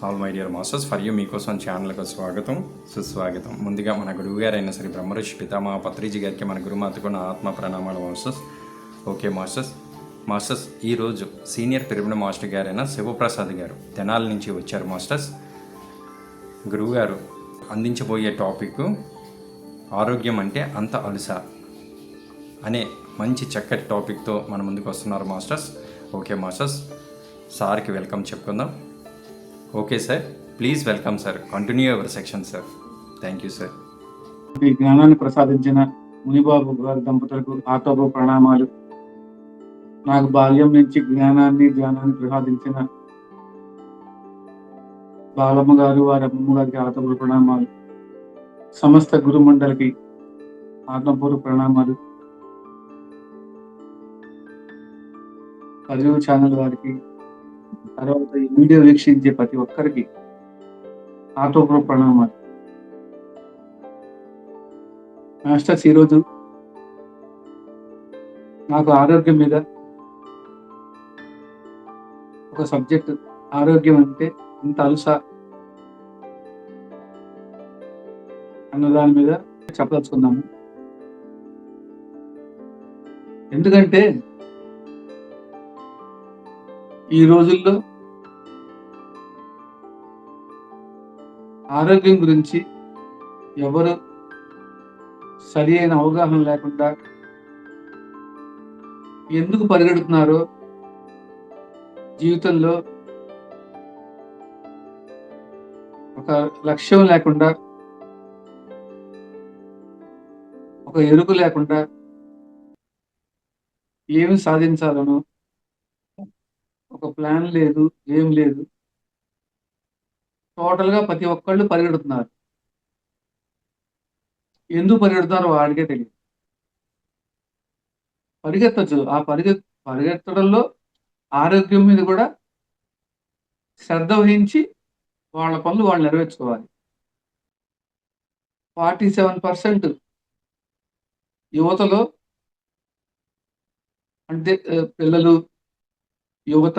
All my dear masters for you మీకోసం ఛానల్కు స్వాగతం సుస్వాగతం. ముందుగా మన గురువు గారైన శ్రీ బ్రహ్మర్షి పితామహ పత్రిజీ గారికి మన గురుమాతకు నా ఆత్మ ప్రణామాలు మాస్టర్స్. ఓకే మాస్టర్స్ ఈరోజు సీనియర్ పిరమిడ్ మాస్టర్ గారైన శివప్రసాద్ గారు తెనాలి నుంచి వచ్చారు మాస్టర్స్. గురువుగారు అందించబోయే టాపిక్ ఆరోగ్యం అంటే అంత అలుసా అనే మంచి చక్కటి టాపిక్తో మన ముందుకు వస్తున్నారు మాస్టర్స్. ఓకే మాస్టర్స్, సార్కి వెల్కమ్ చెప్పుకుందాం. Okay sir, please welcome sir. Continue your section sir. Thank you sir. ఈ జ్ఞానాన్ని ప్రసాదించిన మునిబాబు గారి దంపతులకు ఆతోబు ప్రణామాలు. నాకు బాల్యం నుంచి జ్ఞానాన్ని ప్రసాదించిన బాలమ్మ గారు వారి అమ్మమ్మ గారికి ఆతోబు ప్రణామాలు. సమస్త గురు మండలికి ఆత్మపూర్వ ప్రణామాలు. అజీవ్ ఛానల్ వారికి, తర్వాత ఈ వీడియో వీక్షించే ప్రతి ఒక్కరికి ఆత్మపూర్వ ప్రణామాలు. మాస్టర్స్, ఈరోజు నాకు ఆరోగ్యం మీద ఒక సబ్జెక్ట్, ఆరోగ్యం అంటే ఇంత అలుసా అన్న దాని మీద చెప్పదలుచుకుందాము. ఎందుకంటే ఈ రోజుల్లో ఆరోగ్యం గురించి ఎవరు సరి అయిన అవగాహన లేకుండా ఎందుకు పరిగెడుతున్నారో, జీవితంలో ఒక లక్ష్యం లేకుండా, ఒక ఎరుకు లేకుండా ఏమి సాధించాలనో ఒక ప్లాన్ లేదు, ఏం లేదు. టోటల్గా ప్రతి ఒక్కళ్ళు పరిగెడుతున్నారు. ఎందుకు పరిగెడుతున్నారో వాడికే తెలియదు. పరిగెత్తచ్చు, ఆ పరిగెత్తడంలో ఆరోగ్యం మీద కూడా శ్రద్ధ వహించి వాళ్ళ పనులు వాళ్ళు నెరవేర్చుకోవాలి. 47% యువతలో, అంటే పిల్లలు, యువత,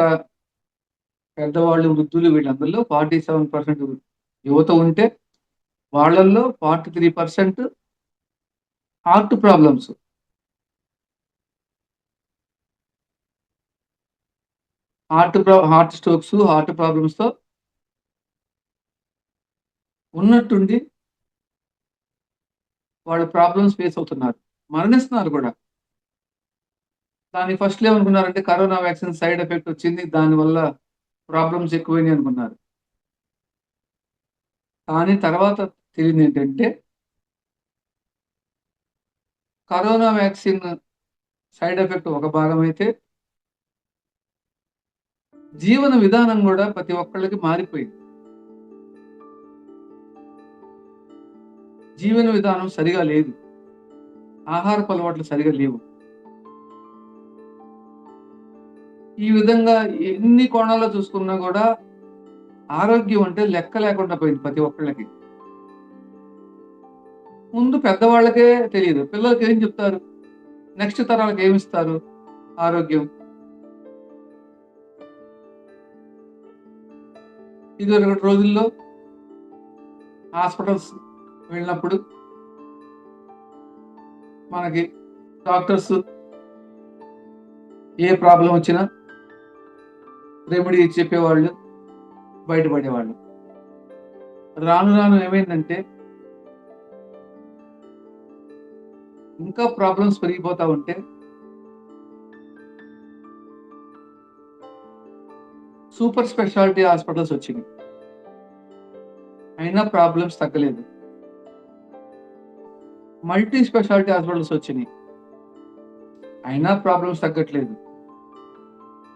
పెద్దవాళ్ళు, వృద్ధులు, వీళ్ళందరిలో 47% యువత ఉంటే వాళ్ళల్లో 43% heart problems. Heart strokes, heart ప్రాబ్లమ్స్తో ఉన్నట్టుండి వాళ్ళు ప్రాబ్లమ్స్ ఫేస్ అవుతున్నారు, మరణిస్తున్నారు కూడా. దాని ఫస్ట్లో ఏమనుకున్నారంటే కరోనా వ్యాక్సిన్ సైడ్ ఎఫెక్ట్ వచ్చింది, దానివల్ల ప్రాబ్లమ్స్ ఎక్కువైనాయి అనుకున్నారు. కానీ తర్వాత తెలియదు ఏంటంటే కరోనా వ్యాక్సిన్ సైడ్ ఎఫెక్ట్ ఒక భాగం అయితే జీవన విధానం కూడా ప్రతి ఒక్కళ్ళకి మారిపోయింది. జీవన విధానం సరిగా లేదు, ఆహారపు అలవాట్లు సరిగా లేవు. ఈ విధంగా ఎన్ని కోణాల్లో చూసుకున్నా కూడా ఆరోగ్యం అంటే లెక్క లేకుండా పోయింది ప్రతి ఒక్కళ్ళకి. ముందు పెద్దవాళ్ళకే తెలియదు, పిల్లలకి ఏం చెప్తారు, నెక్స్ట్ తరాలకు ఏమిస్తారు ఆరోగ్యం. ఇదివరకటి రోజుల్లో హాస్పిటల్స్ వెళ్ళినప్పుడు మనకి డాక్టర్స్ ఏ ప్రాబ్లం వచ్చినా రెమెడీ చెప్పేవాళ్ళు, బయటపడేవాళ్ళు. రాను రాను ఏమైందంటే ఇంకా ప్రాబ్లమ్స్ పెరిగిపోతా ఉంటే సూపర్ స్పెషాలిటీ హాస్పిటల్స్ వచ్చినాయి, అయినా ప్రాబ్లమ్స్ తగ్గలేదు. మల్టీ స్పెషాలిటీ హాస్పిటల్స్ వచ్చినాయి, అయినా ప్రాబ్లమ్స్ తగ్గట్లేదు.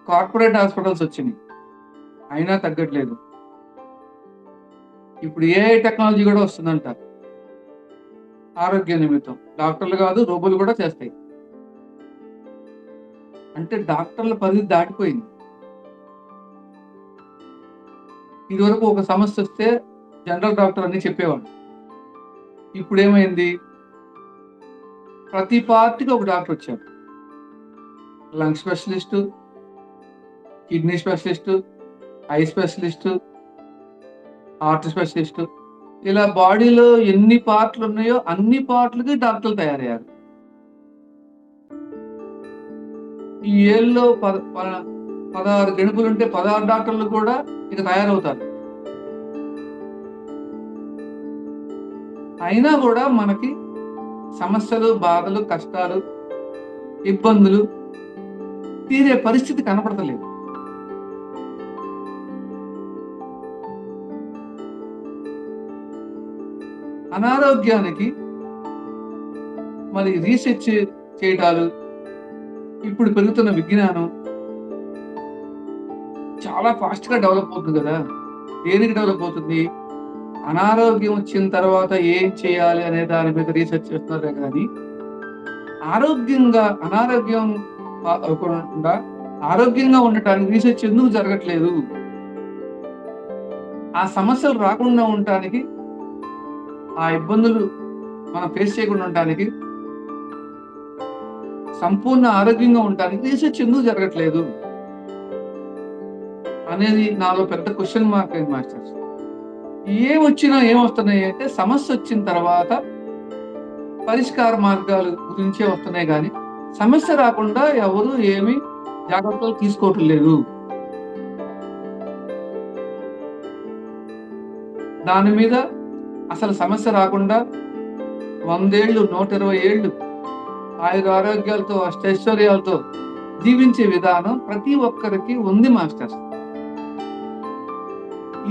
కార్పొరేట్ హాస్పిటల్స్ వచ్చినాయి, అయినా తగ్గట్లేదు. ఇప్పుడు ఏఐ టెక్నాలజీ కూడా వస్తుందంట ఆరోగ్య నిమిత్తం. డాక్టర్లు కాదు, రోబోలు కూడా చేస్తాయి. అంటే డాక్టర్ల పరిధి దాటిపోయింది. ఇదివరకు ఒక సమస్య వస్తే జనరల్ డాక్టర్ అని చెప్పేవాడు. ఇప్పుడు ఏమైంది, ప్రతి పార్టీకి ఒక డాక్టర్ వచ్చాడు. Lung specialist, kidney specialist, I specialist, heart specialist, ఇలా బాడీలో ఎన్ని పార్ట్లు ఉన్నాయో అన్ని పార్ట్లకి డాక్టర్లు తయారయ్యారు. ఈ ఏళ్ళలో 16 గెణుపులుంటే 16 డాక్టర్లు కూడా ఇక తయారవుతారు. అయినా కూడా మనకి సమస్యలు, బాధలు, కష్టాలు, ఇబ్బందులు తీరే పరిస్థితి కనపడతలేదు. అనారోగ్యానికి మరి రీసెర్చ్ చేయటాలు, ఇప్పుడు పెరుగుతున్న విజ్ఞానం చాలా ఫాస్ట్ గా డెవలప్ అవుతుంది కదా. దేనికి డెవలప్ అవుతుంది? అనారోగ్యం వచ్చిన తర్వాత ఏం చేయాలి అనే దాని మీద రీసెర్చ్ చేస్తున్నారే కానీ అనారోగ్యం అవ్వకుండా ఆరోగ్యంగా ఉండటానికి రీసెర్చ్ ఎందుకు జరగట్లేదు? ఆ సమస్యలు రాకుండా ఉండటానికి, ఆ ఇబ్బందులు మనం ఫేస్ చేయకుండా ఉండటానికి, సంపూర్ణ ఆరోగ్యంగా ఉండటానికి రీసెర్చ్ ఎందుకు జరగట్లేదు అనేది నాలో పెద్ద క్వశ్చన్ మార్క్ అయింది మాస్టర్స్. ఏమొస్తున్నాయి అంటే సమస్య వచ్చిన తర్వాత పరిష్కార మార్గాలు గురించే వస్తున్నాయి కానీ సమస్య రాకుండా ఎవరు ఏమి జాగ్రత్తలు తీసుకోవటం లేదు. దాని మీద అసలు సమస్య రాకుండా 100 ఏళ్ళు 120 ఏళ్ళు ఆయుర ఆరోగ్యాలతో అష్టైశ్వర్యాలతో జీవించే విధానం ప్రతి ఒక్కరికి ఉంది మాస్టర్స్.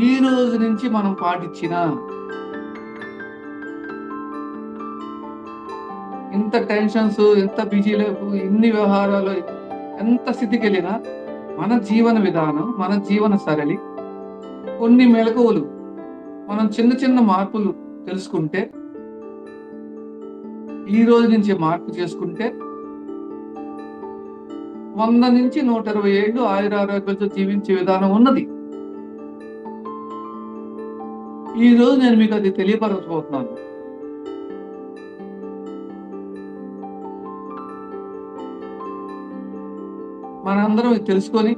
ఈ రోజు నుంచి మనం పాటించిన ఇంత టెన్షన్స్, ఎంత బిజీ లైఫ్, ఇన్ని వ్యవహారాలు, ఎంత స్థితికి వెళ్ళినా మన జీవన విధానం, మన జీవన సరళి, కొన్ని మెలకువలు మనం చిన్న చిన్న మార్పులు తెలుసుకుంటే, ఈ రోజు నుంచి మార్పు చేసుకుంటే 100 నుంచి 120 ఏళ్ళు ఆయురారోగ్యాలతో జీవించే విధానం ఉన్నది. ఈ రోజు నేను మీకు అది తెలియపరచబోతున్నాను. మనందరం ఇది తెలుసుకొని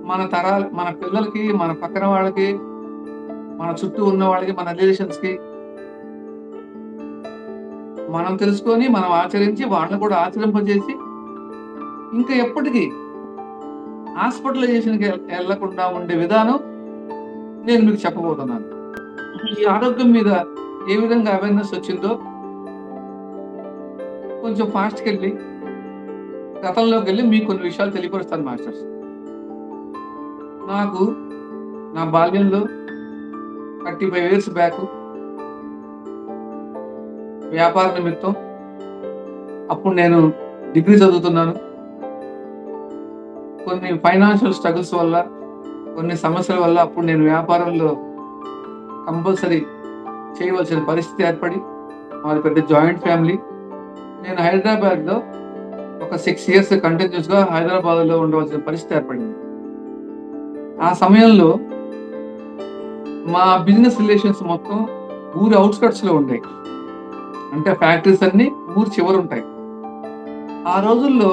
మన పిల్లలకి, మన పక్కన వాళ్ళకి, మన చుట్టూ ఉన్న వాళ్ళకి, మన రిలేషన్స్ కి మనం తెలుసుకొని మనం ఆచరించి వాళ్ళని కూడా ఆచరింపజేసి ఇంకా ఎప్పటికీ హాస్పిటలైజేషన్కి వెళ్లకుండా ఉండే విధానం నేను మీకు చెప్పబోతున్నాను. ఈ ఆరోగ్యం మీద ఏ విధంగా అవేర్నెస్ వచ్చిందో కొంచెం ఫాస్ట్కి వెళ్ళి గతంలోకి వెళ్ళి మీకు కొన్ని విషయాలు తెలియపరుస్తాను మాస్టర్స్. నాకు నా బాల్యంలో 35 years బ్యాక్ వ్యాపార నిమిత్తం, అప్పుడు నేను డిగ్రీ చదువుతున్నాను. కొన్ని ఫైనాన్షియల్ స్ట్రగుల్స్ వల్ల, కొన్ని సమస్యల వల్ల అప్పుడు నేను వ్యాపారంలో కంపల్సరీ చేయవలసిన పరిస్థితి ఏర్పడి, మాది పెద్ద జాయింట్ ఫ్యామిలీ. నేను హైదరాబాద్లో ఒక 6 years కంటిన్యూస్గా హైదరాబాద్లో ఉండవలసిన పరిస్థితి ఏర్పడింది. ఆ సమయంలో మా బిజినెస్ రిలేషన్స్ మొత్తం ఊరి అవుట్స్కట్స్లో ఉంటాయి. అంటే ఫ్యాక్టరీస్ అన్ని ఊరు చివరు ఉంటాయి. ఆ రోజుల్లో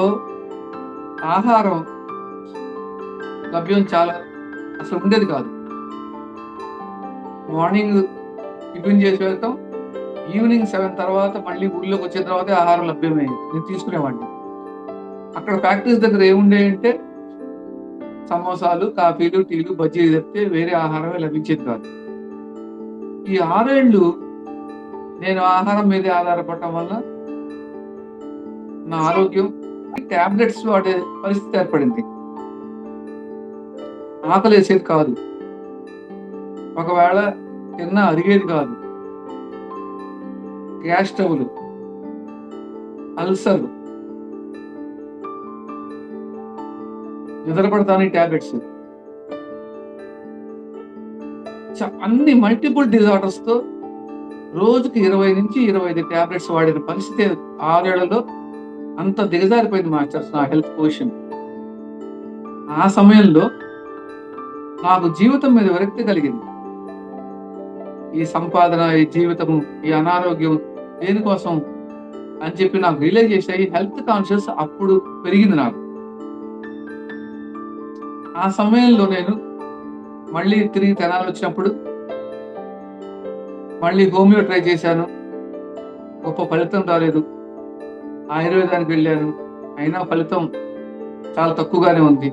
ఆహారం లభ్యం చాలా అసలు ఉండేది కాదు. మార్నింగ్ టిఫిన్ చేసి వెళ్తాం, ఈవినింగ్ 7 తర్వాత మళ్ళీ ఊళ్ళోకి వచ్చిన తర్వాత ఆహారం లభ్యమయ్యేది. నేను తీసుకునేవాడిని. అక్కడ ఫ్యాక్టరీస్ దగ్గర ఏముండేయంటే సమోసాలు, కాఫీలు, టీలు, బజ్జీలు తప్పితే వేరే ఆహారమే లభించేది కాదు. ఈ 6 ఏళ్ళు నేను ఆహారం మీదే ఆధారపడటం వల్ల నా ఆరోగ్యం టాబ్లెట్స్ వాడే పరిస్థితి ఏర్పడింది. ఆకలి వేసేది కాదు, ఒకవేళ తిన్నా అరిగేది కాదు. గ్యాస్ ట్రబుల్, అల్సర్, నిద్రపడతాని టాబ్లెట్స్, అన్ని మల్టిపుల్ డిజార్డర్స్ తో రోజుకి 20 నుంచి 25 టాబ్లెట్స్ వాడిన పరిస్థితి 6 ఏళ్లలో అంత దిగజారిపోయింది మాస్టర్స్ నా హెల్త్ పొజిషన్. ఆ సమయంలో నాకు జీవితం మీద విరక్తి కలిగింది. ఈ సంపాదన, ఈ జీవితము, ఈ అనారోగ్యం దేనికోసం అని చెప్పి నాకు రియలైజ్ అయ్యి హెల్త్ కాన్షియస్ అప్పుడు పెరిగింది నాకు. ఆ సమయంలో నేను మళ్ళీ తిరిగి తెనాలి వచ్చినప్పుడు మళ్ళీ హోమియో ట్రై చేశాను. గొప్ప ఫలితం రాలేదు. ఆయుర్వేదానికి వెళ్ళాను, అయినా ఫలితం చాలా తక్కువగానే ఉంది.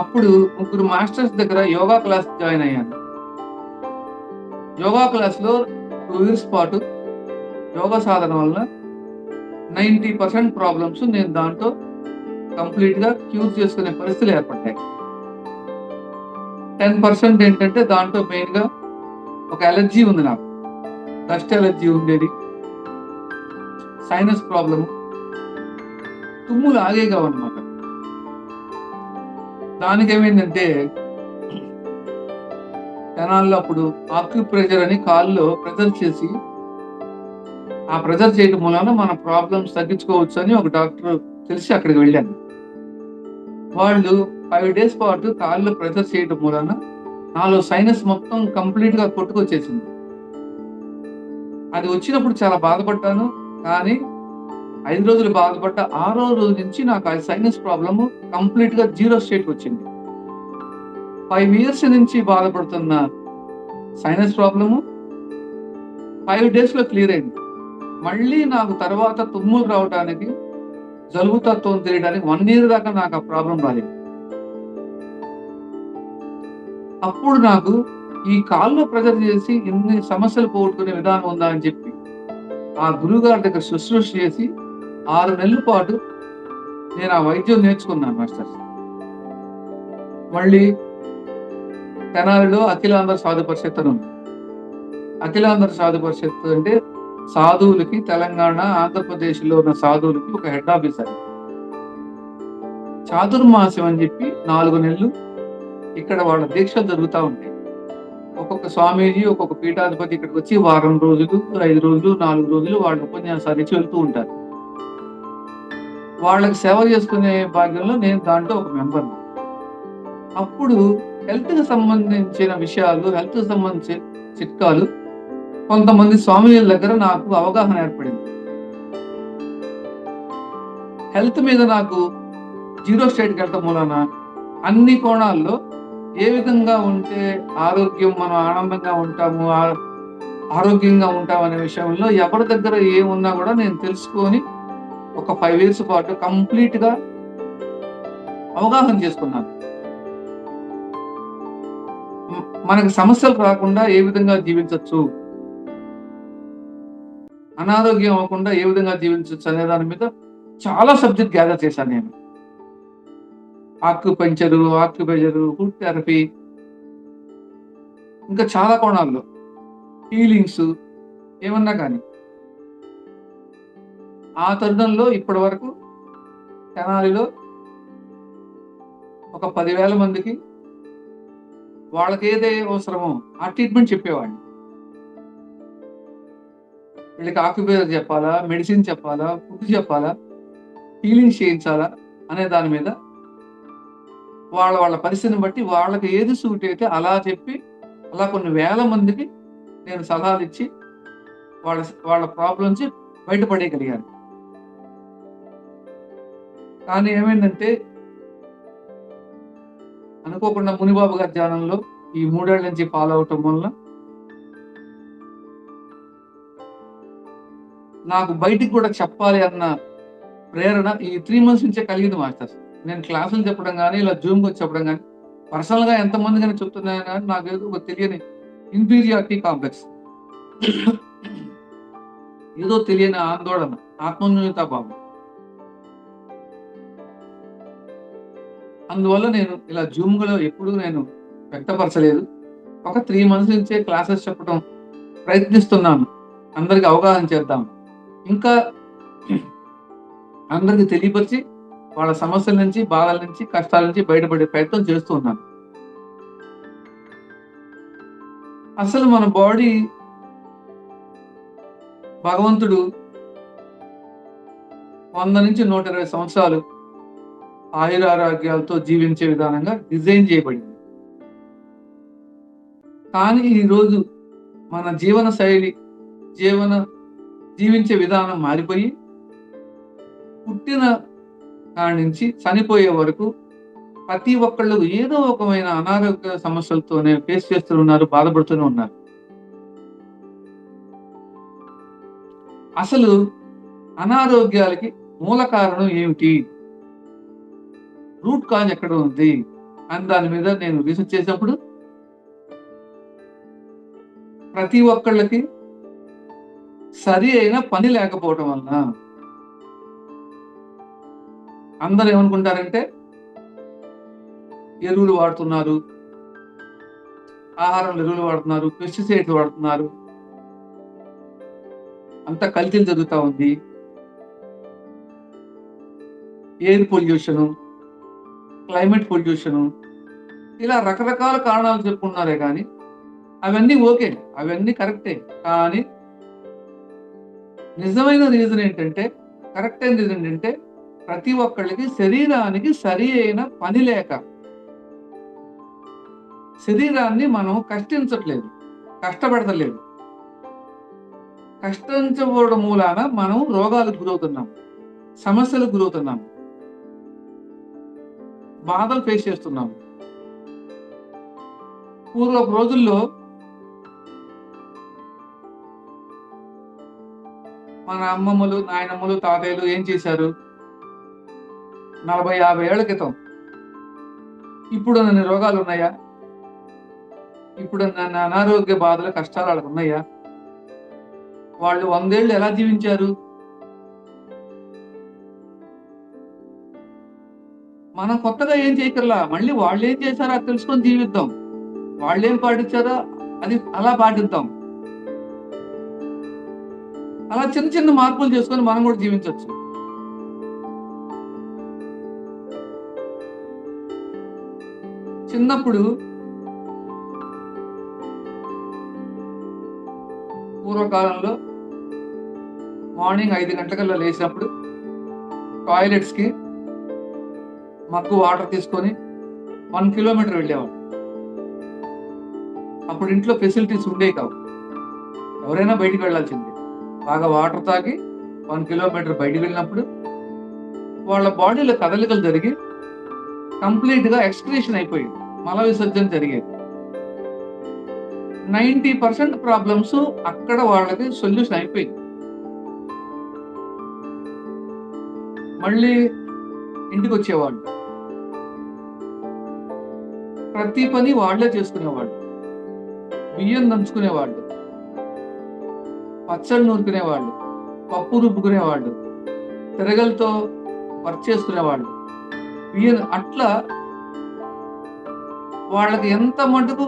అప్పుడు ముగ్గురు మాస్టర్స్ దగ్గర యోగా క్లాస్ జాయిన్ అయ్యాను. యోగా క్లాస్లో 2 years పాటు యోగా సాధన వల్ల 90% ప్రాబ్లమ్స్ నేను దాంట్లో కంప్లీట్ గా క్యూర్ చేసుకునే పరిస్థితులు ఏర్పడ్డాయి. 10% ఏంటంటే దాంట్లో మెయిన్ గా ఒక ఎలర్జీ ఉంది, నాకు డస్ట్ ఎలర్జీ ఉండేది, సైనస్ ప్రాబ్లమ్, తుమ్ములు ఆగేగా అనమాట. దానికి ఏమైందంటే తెనాల్లో అప్పుడు ఆక్యుప్రెషర్ అని కాల్లో ప్రెజర్ చేసి, ఆ ప్రెజర్ చేయడం మూలన మన ప్రాబ్లమ్స్ తగ్గించుకోవచ్చు అని ఒక డాక్టర్ తెలిసి అక్కడికి వెళ్ళాను. వాళ్ళు 5 days పాటు కాళ్ళు ప్రెజర్ చేయడం మూలన నాలో సైనస్ మొత్తం కంప్లీట్ గా కొట్టుకొచ్చేసింది. అది వచ్చినప్పుడు చాలా బాధపడ్డాను. కానీ 5 రోజులు బాధపడ్డ 6వ రోజు నుంచి నాకు ఆ సైనస్ ప్రాబ్లమ్ కంప్లీట్ గా 0 స్టేట్ వచ్చింది. 5 years నుంచి బాధపడుతున్న సైనస్ ప్రాబ్లము 5 days లో క్లియర్ అయింది. మళ్ళీ నాకు తర్వాత తుమ్ములు రావడానికి, జలుబు తత్వం తెలియడానికి 1 year దాకా నాకు ఆ ప్రాబ్లం రాలేదు. అప్పుడు నాకు ఈ కాల్లో ప్రెజర్ చేసి ఇన్ని సమస్యలు పోగొట్టుకునే విధానం ఉందా అని చెప్పి ఆ గురువు గారి దగ్గర శుశ్రూష చేసి 6 నెలల పాటు నేను ఆ వైద్యం నేర్చుకున్నాను మాస్టర్స్. మళ్ళీ తెనాలిలో అఖిలాంధ్ర సాధు పరిషత్ అని ఉంది. అఖిలాంధ్ర సాధు పరిషత్ అంటే సాధువులకి, తెలంగాణ ఆంధ్రప్రదేశ్ లో ఉన్న సాధువులకి ఒక హెడ్ ఆఫీస్ అది. చాతుర్మాసం అని చెప్పి 4 నెలలు ఇక్కడ వాళ్ళ దీక్షలు జరుగుతూ ఉంటాయి. ఒక్కొక్క స్వామీజీ, ఒక్కొక్క పీఠాధిపతి ఇక్కడికి వచ్చి వారం రోజులు, 5 రోజులు, 4 రోజులు వాళ్ళ ఉపన్యాసాలు ఇచ్చి వెళ్తూ ఉంటారు. వాళ్ళకి సేవ చేసుకునే భాగ్యంలో నేను దాంట్లో ఒక మెంబర్ని. అప్పుడు హెల్త్ కి సంబంధించిన విషయాలు, హెల్త్ కి సంబంధించిన చిట్కాలు కొంతమంది స్వామీజీల దగ్గర నాకు అవగాహన ఏర్పడింది. హెల్త్ మీద నాకు 0 స్టేట్కి వెళ్ళటం మూలన అన్ని కోణాల్లో ఏ విధంగా ఉంటే ఆరోగ్యం, మనం ఆనందంగా ఉంటాము, ఆరోగ్యంగా ఉంటాం అనే విషయంలో ఎవరి దగ్గర ఏమున్నా కూడా నేను తెలుసుకొని ఒక 5 years పాటు కంప్లీట్ గా అవగాహన చేసుకున్నాను. మనకి సమస్యలు రాకుండా ఏ విధంగా జీవించవచ్చు, అనారోగ్యం అవ్వకుండా ఏ విధంగా జీవించవచ్చు అనే దాని మీద చాలా సబ్జెక్ట్ గ్యాదర్ చేశాను నేను. ఆక్యుపంచరు, ఫుడ్ థెరపీ, ఇంకా చాలా కోణాల్లో హీలింగ్స్ ఏమన్నా కానీ. ఆ తరుణంలో ఇప్పటి వరకు తెనాలిలో ఒక 10,000 మందికి వాళ్ళకి ఏదే అవసరమో ఆ ట్రీట్మెంట్ చెప్పేవాడిని. వీళ్ళకి ఆక్యుపేషన్ చెప్పాలా, మెడిసిన్ చెప్పాలా, ఫుడ్ చెప్పాలా, హీలింగ్ చేయించాలా అనే దాని మీద వాళ్ళ పరిస్థితిని బట్టి వాళ్ళకి ఏది సూట్ అయితే అలా చెప్పి, అలా కొన్ని వేల మందికి నేను సలహాలు ఇచ్చి వాళ్ళ ప్రాబ్లమ్స్ బయటపడేయగలిగాను. కానీ ఏమైందంటే అనుకోకుండా మునిబాబు గారి ధ్యానంలో ఈ 3 ఏళ్ల నుంచి ఫాలో అవటం వల్ల నాకు బయటికి కూడా చెప్పాలి అన్న ప్రేరణ ఈ 3 months నుంచే కలిగింది మాస్టర్స్. నేను క్లాసులు చెప్పడం కానీ, ఇలా జూమ్కి వచ్చి చెప్పడం కానీ, పర్సనల్ గా ఎంతమంది కానీ చెప్తున్నాను కానీ నాకు ఏదో ఒక తెలియని ఇన్ఫీరియారిటీ కాంప్లెక్స్, ఏదో తెలియని ఆందోళన, ఆత్మన్యూనతా భావం. అందువల్ల నేను ఇలా జూమ్లో ఎప్పుడూ నేను వ్యక్తపరచలేదు. ఒక 3 months నుంచే క్లాసెస్ చెప్పడం ప్రయత్నిస్తున్నాను, అందరికి అవగాహన చేద్దాం, ఇంకా అందరికి తెలియపరిచి వాళ్ళ సమస్యల నుంచి, బాధల నుంచి, కష్టాల నుంచి బయటపడే ప్రయత్నం చేస్తూ ఉన్నాను. అసలు మన బాడీ భగవంతుడు 100 నుంచి 120 సంవత్సరాలు ఆయురారోగ్యాలతో జీవించే విధానంగా డిజైన్ చేయబడింది. కానీ ఈరోజు మన జీవన శైలి, జీవించే విధానం మారిపోయి పుట్టిన కాడి నుంచి చనిపోయే వరకు ప్రతి ఒక్కళ్ళు ఏదో ఒకమైన అనారోగ్య సమస్యలతోనే ఫేస్ చేస్తూ ఉన్నారు, బాధపడుతూనే ఉన్నారు. అసలు అనారోగ్యాలకి మూల కారణం ఏమిటి, రూట్ కాజ్ ఎక్కడ ఉంది అని దాని మీద నేను రీసెర్చ్ చేసినప్పుడు ప్రతి ఒక్కళ్ళకి సరి అయిన పని లేకపోవడం వలన. అందరూ ఏమనుకుంటారంటే ఎరువులు వాడుతున్నారు, ఆహారంలో ఎరువులు వాడుతున్నారు, పెస్టిసైడ్స్ వాడుతున్నారు, అంతా కల్తీలు జరుగుతూ ఉంది, ఎయిర్ పొల్యూషను, క్లైమేట్ పొల్యూషను, ఇలా రకరకాల కారణాలు చెప్పుకున్నారే కానీ అవన్నీ ఓకే, అవన్నీ కరెక్టే. కానీ నిజమైన రీజన్ ఏంటంటే, కరెక్ట్ అయిన రీజన్ ఏంటంటే ప్రతి ఒక్కళ్ళకి శరీరానికి సరి అయిన పని లేక. శరీరాన్ని మనం కష్టించట్లేదు, కష్టపెడతలేదు. కష్టించబోవడం మూలాన మనం రోగాలకు గురవుతున్నాం, సమస్యలకు గురవుతున్నాం, బాధలు ఫేస్ చేస్తున్నాం. పూర్వపు రోజుల్లో మన అమ్మమ్మలు, నాయనమ్మలు, తాతయ్యలు ఏం చేశారు? 40-50 ఏళ్ల క్రితం ఇప్పుడు నన్ను రోగాలు ఉన్నాయా? ఇప్పుడు నన్ను అనారోగ్య బాధలు, కష్టాలు వాళ్ళకు ఉన్నాయా? వాళ్ళు 100 ఏళ్ళు ఎలా జీవించారు? మనం కొత్తగా ఏం చేయకర్లా, మళ్ళీ వాళ్ళు ఏం చేశారో అది తెలుసుకొని జీవిద్దాం. వాళ్ళు ఏం పాటించారో అది అలా పాటిద్దాం. అలా చిన్న చిన్న మార్పులు చేసుకొని మనం కూడా జీవించవచ్చు. చిన్నప్పుడు పూర్వకాలంలో మార్నింగ్ 5 గంటలకల్లా లేచినప్పుడు టాయిలెట్స్ కి మగ్గు వాటర్ తీసుకొని 1 కిలోమీటర్ వెళ్ళేవాడు. అప్పుడు ఇంట్లో ఫెసిలిటీస్ ఉండేవి కావు, ఎవరైనా బయటికి వెళ్ళాల్సిందే. బాగా వాటర్ తాగి 1 కిలోమీటర్ బయటికి వెళ్ళినప్పుడు వాళ్ళ బాడీలో కదలికలు జరిగి కంప్లీట్ గా ఎక్స్క్రీషన్ అయిపోయింది, మల విసర్జన జరిగేది. 90% ప్రాబ్లమ్స్ అక్కడ వాళ్ళకి సొల్యూషన్ అయిపోయింది. మళ్ళీ ఇంటికి వచ్చేవాళ్ళు, ప్రతి పని వాళ్ళే చేసుకునేవాళ్ళు. బియ్యం దంచుకునేవాళ్ళు, పచ్చళ్ళు నూరుకునేవాళ్ళు, పప్పు రుబ్బుకునేవాళ్ళు, తిరగలతో వర్క్ చేసుకునేవాళ్ళు. బియ్యం అట్లా వాళ్ళకి ఎంత మటుకు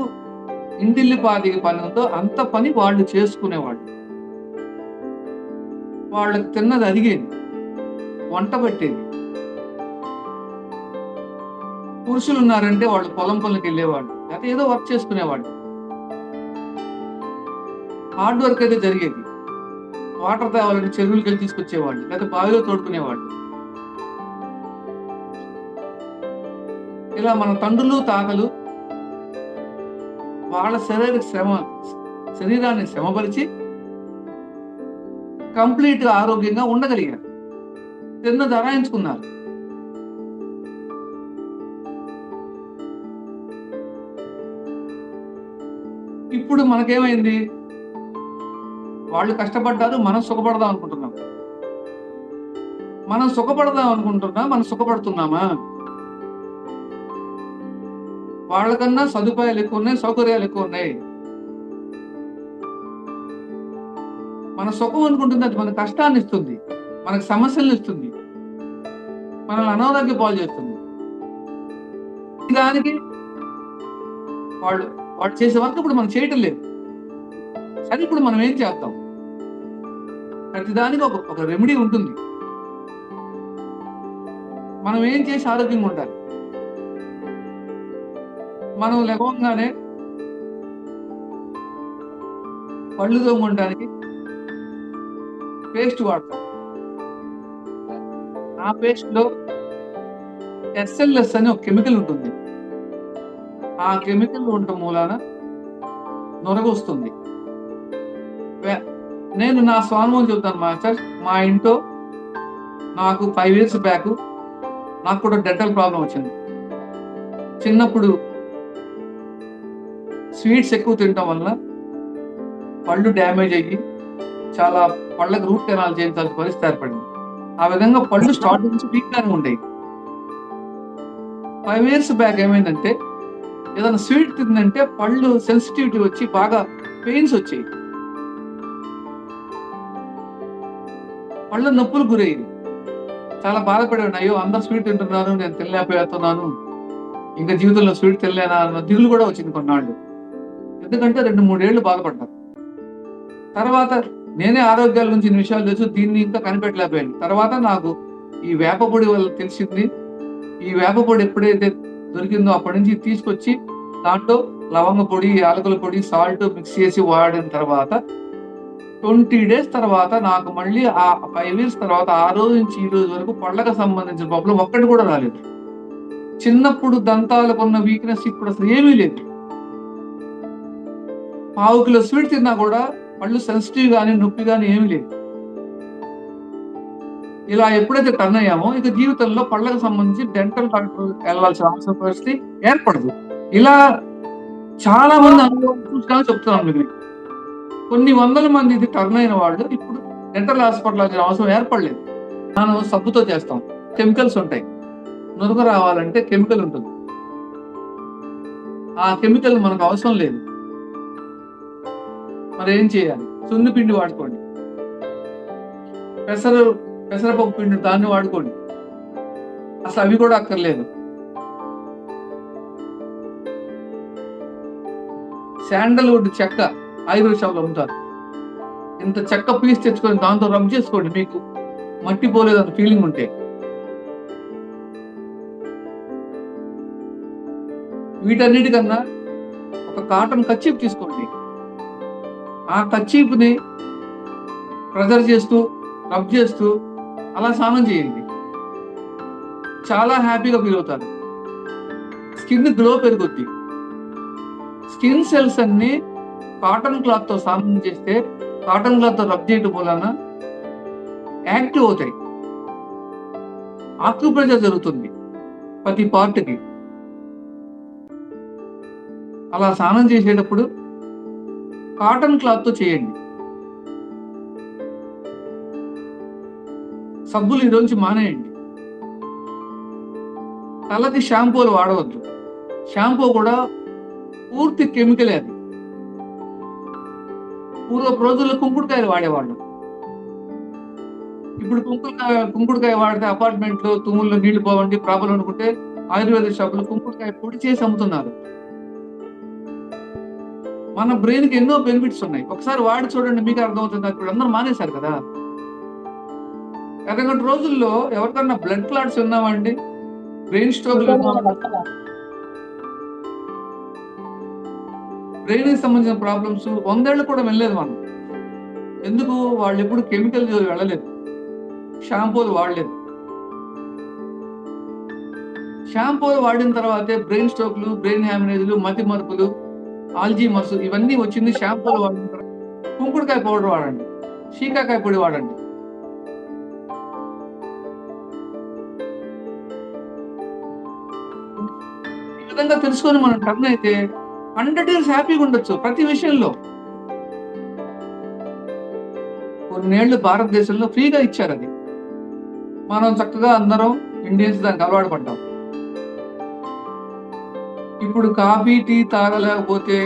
ఇంటిల్లి పాదికి పని ఉందో అంత పని వాళ్ళు చేసుకునేవాళ్ళు. వాళ్ళకి తిన్నది అరిగేది, వంట పట్టేది. పురుషులు ఉన్నారంటే వాళ్ళు పొలం పనులకు వెళ్ళేవాళ్ళు, లేకపోతే ఏదో వర్క్ చేసుకునేవాళ్ళు. హార్డ్ వర్క్ అయితే జరిగేది. వాటర్ తేవాలంటే చెరువులకి వెళ్ళి తీసుకొచ్చేవాళ్ళు, లేకపోతే బావిలో తోడుకునేవాళ్ళు. ఇలా మన తండ్రులు, తాతలు వాళ్ళ శరీరాన్ని శ్రమపరిచి కంప్లీట్ గా ఆరోగ్యంగా ఉండగలిగారు, తిన్న ధరాయించుకున్నారు. ఇప్పుడు మనకేమైంది? వాళ్ళు కష్టపడ్డారు, మనం సుఖపడదాం అనుకుంటున్నాం. మనం సుఖపడుతున్నామా? వాళ్ళకన్నా సదుపాయాలు ఎక్కువ ఉన్నాయి, సౌకర్యాలు ఎక్కువ ఉన్నాయి. మన సుఖం అనుకుంటుంది అది మన కష్టాన్ని ఇస్తుంది, మనకు సమస్యలను ఇస్తుంది, మనల్ని అనారోగ్య పాలు చేస్తుంది. దానికి వాళ్ళు చేసే వర్క్ ఇప్పుడు మనం చేయటం లేదు. సరే, ఇప్పుడు మనం ఏం చేద్దాం? ప్రతిదానికి ఒక రెమెడీ ఉంటుంది. మనం ఏం చేసి ఆరోగ్యంగా ఉండాలి? మనం లేవగానే పళ్ళు తోముకోవడానికి పేస్ట్ వాడతాం. ఆ పేస్ట్ లో ఎస్ఎల్ఎస్ అని ఒక కెమికల్ ఉంటుంది. ఆ కెమికల్ ఉండటం మూలాన నొరగ వస్తుంది. నేను నా స్వానుభవం చెబుతాను మాస్టర్. మా ఇంట్లో నాకు 5 years బ్యాక్ నాకు కూడా డెంటల్ ప్రాబ్లం వచ్చింది. చిన్నప్పుడు స్వీట్స్ ఎక్కువ తినటం వల్ల పళ్ళు డ్యామేజ్ అయ్యి చాలా పళ్ళకి రూట్ కెనాల్ చేయించాల్సిన పరిస్థితి ఏర్పడింది. ఆ విధంగా పళ్ళు స్టార్ట్ నుంచి వీక్గానే ఉండేవి. 5 years బ్యాక్ ఏమైందంటే ఏదైనా స్వీట్ తిందంటే పళ్ళు సెన్సిటివిటీ వచ్చి బాగా పెయిన్స్ వచ్చాయి, పళ్ళు నొప్పులు గురయ్యింది. చాలా బాధపడేవాడిని, అయ్యో అందరు స్వీట్ తింటున్నారు, నేను తినలేకపోతున్నాను, ఇంకా జీవితంలో స్వీట్ తినలేనా అన్న దిగులు కూడా వచ్చింది కొన్నాళ్ళు. ఎందుకంటే 2-3 ఏళ్ళు బాధపడ్డాను. తర్వాత నేనే ఆరోగ్యాల గురించి ఇన్ని విషయాలు తెలుసు, దీన్ని ఇంకా కనిపెట్టలేకపోయాను. తర్వాత నాకు ఈ వేప పొడి వల్ల తెలిసింది. ఈ వేప పొడి ఎప్పుడైతే దొరికిందో అప్పటి నుంచి తీసుకొచ్చి దాంట్లో లవంగ పొడి, యాలకుల పొడి, సాల్ట్ మిక్స్ చేసి వాడిన తర్వాత 20 days తర్వాత నాకు మళ్ళీ ఆ 5 years తర్వాత ఆ రోజు నుంచి ఈ రోజు వరకు పళ్ళకు సంబంధించిన ప్రాబ్లం ఒక్కటి కూడా రాలేదు. చిన్నప్పుడు దంతాలకు ఉన్న వీక్నెస్ ఇప్పుడు అసలు ఏమీ లేదు. 1/2 kilo స్వీట్ తిన్నా కూడా పళ్ళు సెన్సిటివ్ గానీ నొప్పి గానీ ఏమీ లేదు. ఇలా ఎప్పుడైతే టర్న్ అయ్యామో ఇక జీవితంలో పళ్ళకు సంబంధించి డెంటల్ డాక్టర్ వెళ్ళాల్సిన అవసరం పరిస్థితి ఏర్పడదు. ఇలా చాలా మంది అనుభవం చూసినా చెప్తున్నాను మీకు. కొన్ని వందల మంది ఇది టర్న్ అయిన వాళ్ళు ఇప్పుడు డెంటల్ హాస్పిటల్ వచ్చిన అవసరం ఏర్పడలేదు. మనం సబ్బుతో చేస్తాం, కెమికల్స్ ఉంటాయి. నురుగు రావాలంటే కెమికల్ ఉంటుంది, ఆ కెమికల్ మనకు అవసరం లేదు. మరి ఏం చేయాలి? సున్ని పిండి వాడుకోండి, పెసరపప్పు పిండి దాన్ని వాడుకోండి, అసలు అవి కూడా అక్కర్లేదు. శాండల్వుడ్ చెక్క ఆయుర్వేద షాప్లో అమ్ముతారు. ఇంత చెక్క పీస్ తెచ్చుకొని దాంతో రబ్ చేసుకోండి, మీకు మట్టి పోలేదన్న ఫీలింగ్ ఉంటే. వీటన్నిటికన్నా ఒక కాటన్ కచ్చీప్ తీసుకోండి, ఆ కచ్చీప్ని ప్రెజర్ చేస్తూ రబ్ చేస్తూ అలా స్నానం చేయండి, చాలా హ్యాపీగా ఫీల్ అవుతారు. స్కిన్ గ్లో పెరుగుద్ది. స్కిన్ సెల్స్ అన్ని కాటన్ క్లాత్ తో స్నానం చేస్తే, కాటన్ క్లాత్ తో రబ్ చేయడం వలన యాక్టివ్ అవుతాయి, ఆక్యుప్రెషర్ జరుగుతుంది ప్రతి పార్ట్కి. అలా స్నానం చేసేటప్పుడు కాటన్ క్లాత్ తో చేయండి. సబ్బులు ఈరోజు మానేయండి. తలకి షాంపూలు వాడవద్దు, షాంపూ కూడా పూర్తి కెమికలే అది. పూర్వపు రోజుల్లో కుంకుడుకాయలు వాడేవాళ్ళు, ఇప్పుడు కుంకుడుకాయ వాడితే అపార్ట్మెంట్లో తుమ్ముల్లో నీళ్లు పోవండి ప్రాబ్లం అనుకుంటే ఆయుర్వేద షాపులు కుంకుడుకాయ పొడి చేసి అమ్ముతున్నారు. మన బ్రెయిన్ కి ఎన్నో బెనిఫిట్స్ ఉన్నాయి, ఒకసారి వాడి చూడండి, మీకు అర్థమవుతుంది. ఇప్పుడు అందరూ మానేశారు కదా. 2 రోజుల్లో ఎవరికన్నా బ్లడ్ క్లాట్స్ ఉన్నామండి, బ్రెయిన్ స్ట్రోక్ బ్రెయిన్ కి సంబంధించిన ప్రాబ్లమ్స్ 100 ఏళ్ళు కూడా వెళ్ళలేదు మనం. ఎందుకు? వాళ్ళు ఎప్పుడు కెమికల్ వెళ్ళలేదు, షాంపూలు వాడలేదు. షాంపూలు వాడిన తర్వాతే బ్రెయిన్ స్ట్రోక్లు, బ్రెయిన్ హ్యామరేజ్లు, మతి మరుపులు, ఆల్జీమర్స్ ఇవన్నీ వచ్చింది షాంపూలు వాడిన తర్వాత. కుంకుడుకాయ పౌడర్ వాడండి, శీకాకాయ పొడి వాడండి. ఈ విధంగా తెలుసుకొని మనం టర్న్ అయితే 100 years హ్యాపీగా ఉండొచ్చు ప్రతి విషయంలో. కొన్నేళ్లు భారతదేశంలో ఫ్రీగా ఇచ్చారు అది, మనం చక్కగా అందరం ఇండియన్స్ దానికి అలవాటు పడ్డాం. ఇప్పుడు కాఫీ టీ తాగలేకపోతే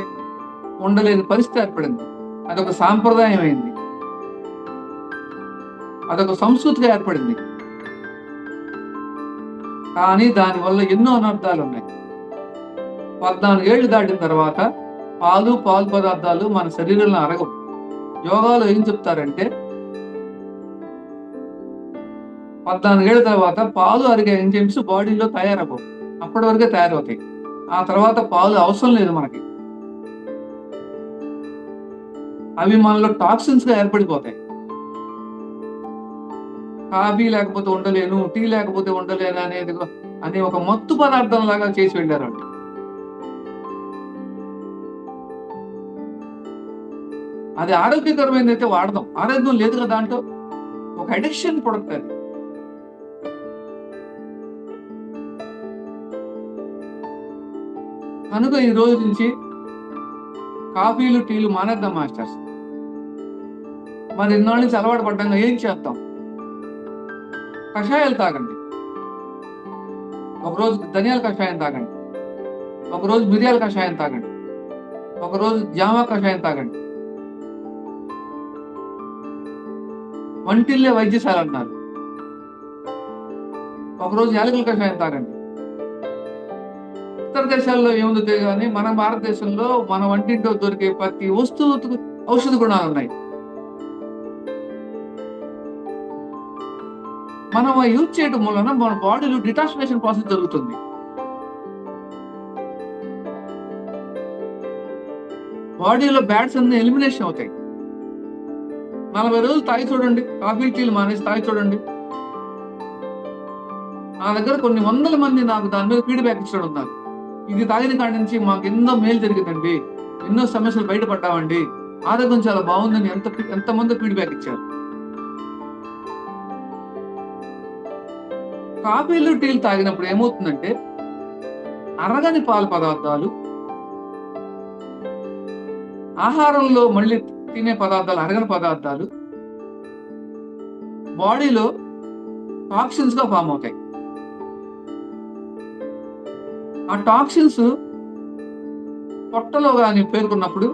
ఉండలేని పరిస్థితి ఏర్పడింది. అదొక సాంప్రదాయం అయింది, అదొక సంస్కృతిగా ఏర్పడింది. కానీ దానివల్ల ఎన్నో అనర్థాలు ఉన్నాయి. 14 ఏళ్ళు దాటిన తర్వాత పాలు పదార్థాలు మన శరీరంలో అరగవు. యోగాలో ఏం చెప్తారంటే 14 ఏళ్ళ తర్వాత పాలు అరిగే ఎంజైమ్స్ బాడీలో తయారవ్వవు, అప్పటి వరకే తయారవుతాయి. ఆ తర్వాత పాలు అవసరం లేదు మనకి, అవి మనలో టాక్సిన్స్ గా ఏర్పడిపోతాయి. కాఫీ లేకపోతే ఉండలేను, టీ లేకపోతే ఉండలేను అనే ఒక మత్తు పదార్థం లాగా చేసి వెళ్ళారు. అది ఆరోగ్యకరమైనది అయితే వాడదాం, ఆరోగ్యం లేదు కదా దాంట్లో. ఒక అడిక్షన్ ప్రొడక్ట్ అది. కనుక ఈ రోజు నుంచి కాఫీలు టీలు మానేద్దాం మాస్టర్స్. మరి ఇన్నాళ్ళ నుంచి అలవాటు పడ్డాక ఏం చేద్దాం? కషాయాలు తాగండి. ఒకరోజు ధనియాల కషాయం తాగండి, ఒకరోజు మిరియాల కషాయం తాగండి, ఒకరోజు జామ కషాయం తాగండి. వంటిల్లే వైద్యశాల అన్నారు. ఒకరోజు యాలకుల కషాయం తాగండి. ఇతర దేశాల్లో ఏముందో తెలియదు కానీ మన భారతదేశంలో మన వంటింట్లో దొరికే ప్రతి వస్తువుకు ఔషధ గుణాలు ఉన్నాయి. మనం యూజ్ చేయడం వలన మన బాడీలో డిటాక్సిఫికేషన్ ప్రాసెస్ జరుగుతుంది. బాడీలో బ్యాడ్స్ అన్ని ఎలిమినేషన్ అవుతాయి. 40 రోజులు తాగి చూడండి, కాఫీ టీలు మానేసి తాగి చూడండి. నా దగ్గర కొన్ని వందల మంది నాకు దాని మీద ఫీడ్బ్యాక్ ఇచ్చాడు ఉన్నారు. ఇది తాగిన కాడి నుంచి మాకు ఎన్నో మేలు జరిగిందండి, ఎన్నో సమస్యలు బయటపడ్డామండి, ఆరోగ్యం చాలా బాగుందని ఎంతమంది ఫీడ్బ్యాక్ ఇచ్చారు. కాఫీలు టీలు తాగినప్పుడు ఏమవుతుందంటే అరగని పాల పదార్థాలు, ఆహారంలో మళ్ళీ తినే పదార్థాలు, అరగని పదార్థాలు బాడీలో టాక్సిన్స్ గా ఫామ్ అవుతాయి. ఆ టాక్సిన్స్ పొట్టలో కానీ పేర్కొన్నప్పుడు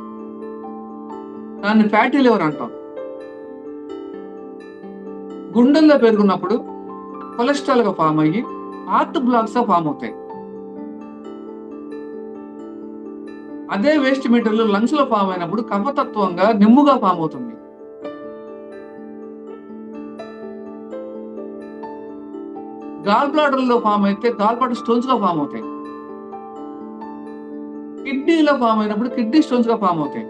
దాన్ని ఫ్యాటీ లివర్ అంటాం. గుండెల్లో పేర్కొన్నప్పుడు కొలెస్ట్రాల్ గా ఫామ్ అయ్యి హార్ట్ బ్లాక్స్ గా ఫామ్ అవుతాయి. అదే వేస్ట్ మెటీరియల్ లంగ్స్ లో ఫామ్ అయినప్పుడు కఫతత్వంగా నిమ్ముగా ఫామ్ అవుతుంది. గాల్ బ్లాడర్ లో ఫామ్ అయితే గాల్ బ్లాడర్ స్టోన్స్ గా ఫామ్ అవుతాయి. కిడ్నీలో ఫామ్ అయినప్పుడు కిడ్నీ స్టోన్స్ గా ఫామ్ అవుతాయి.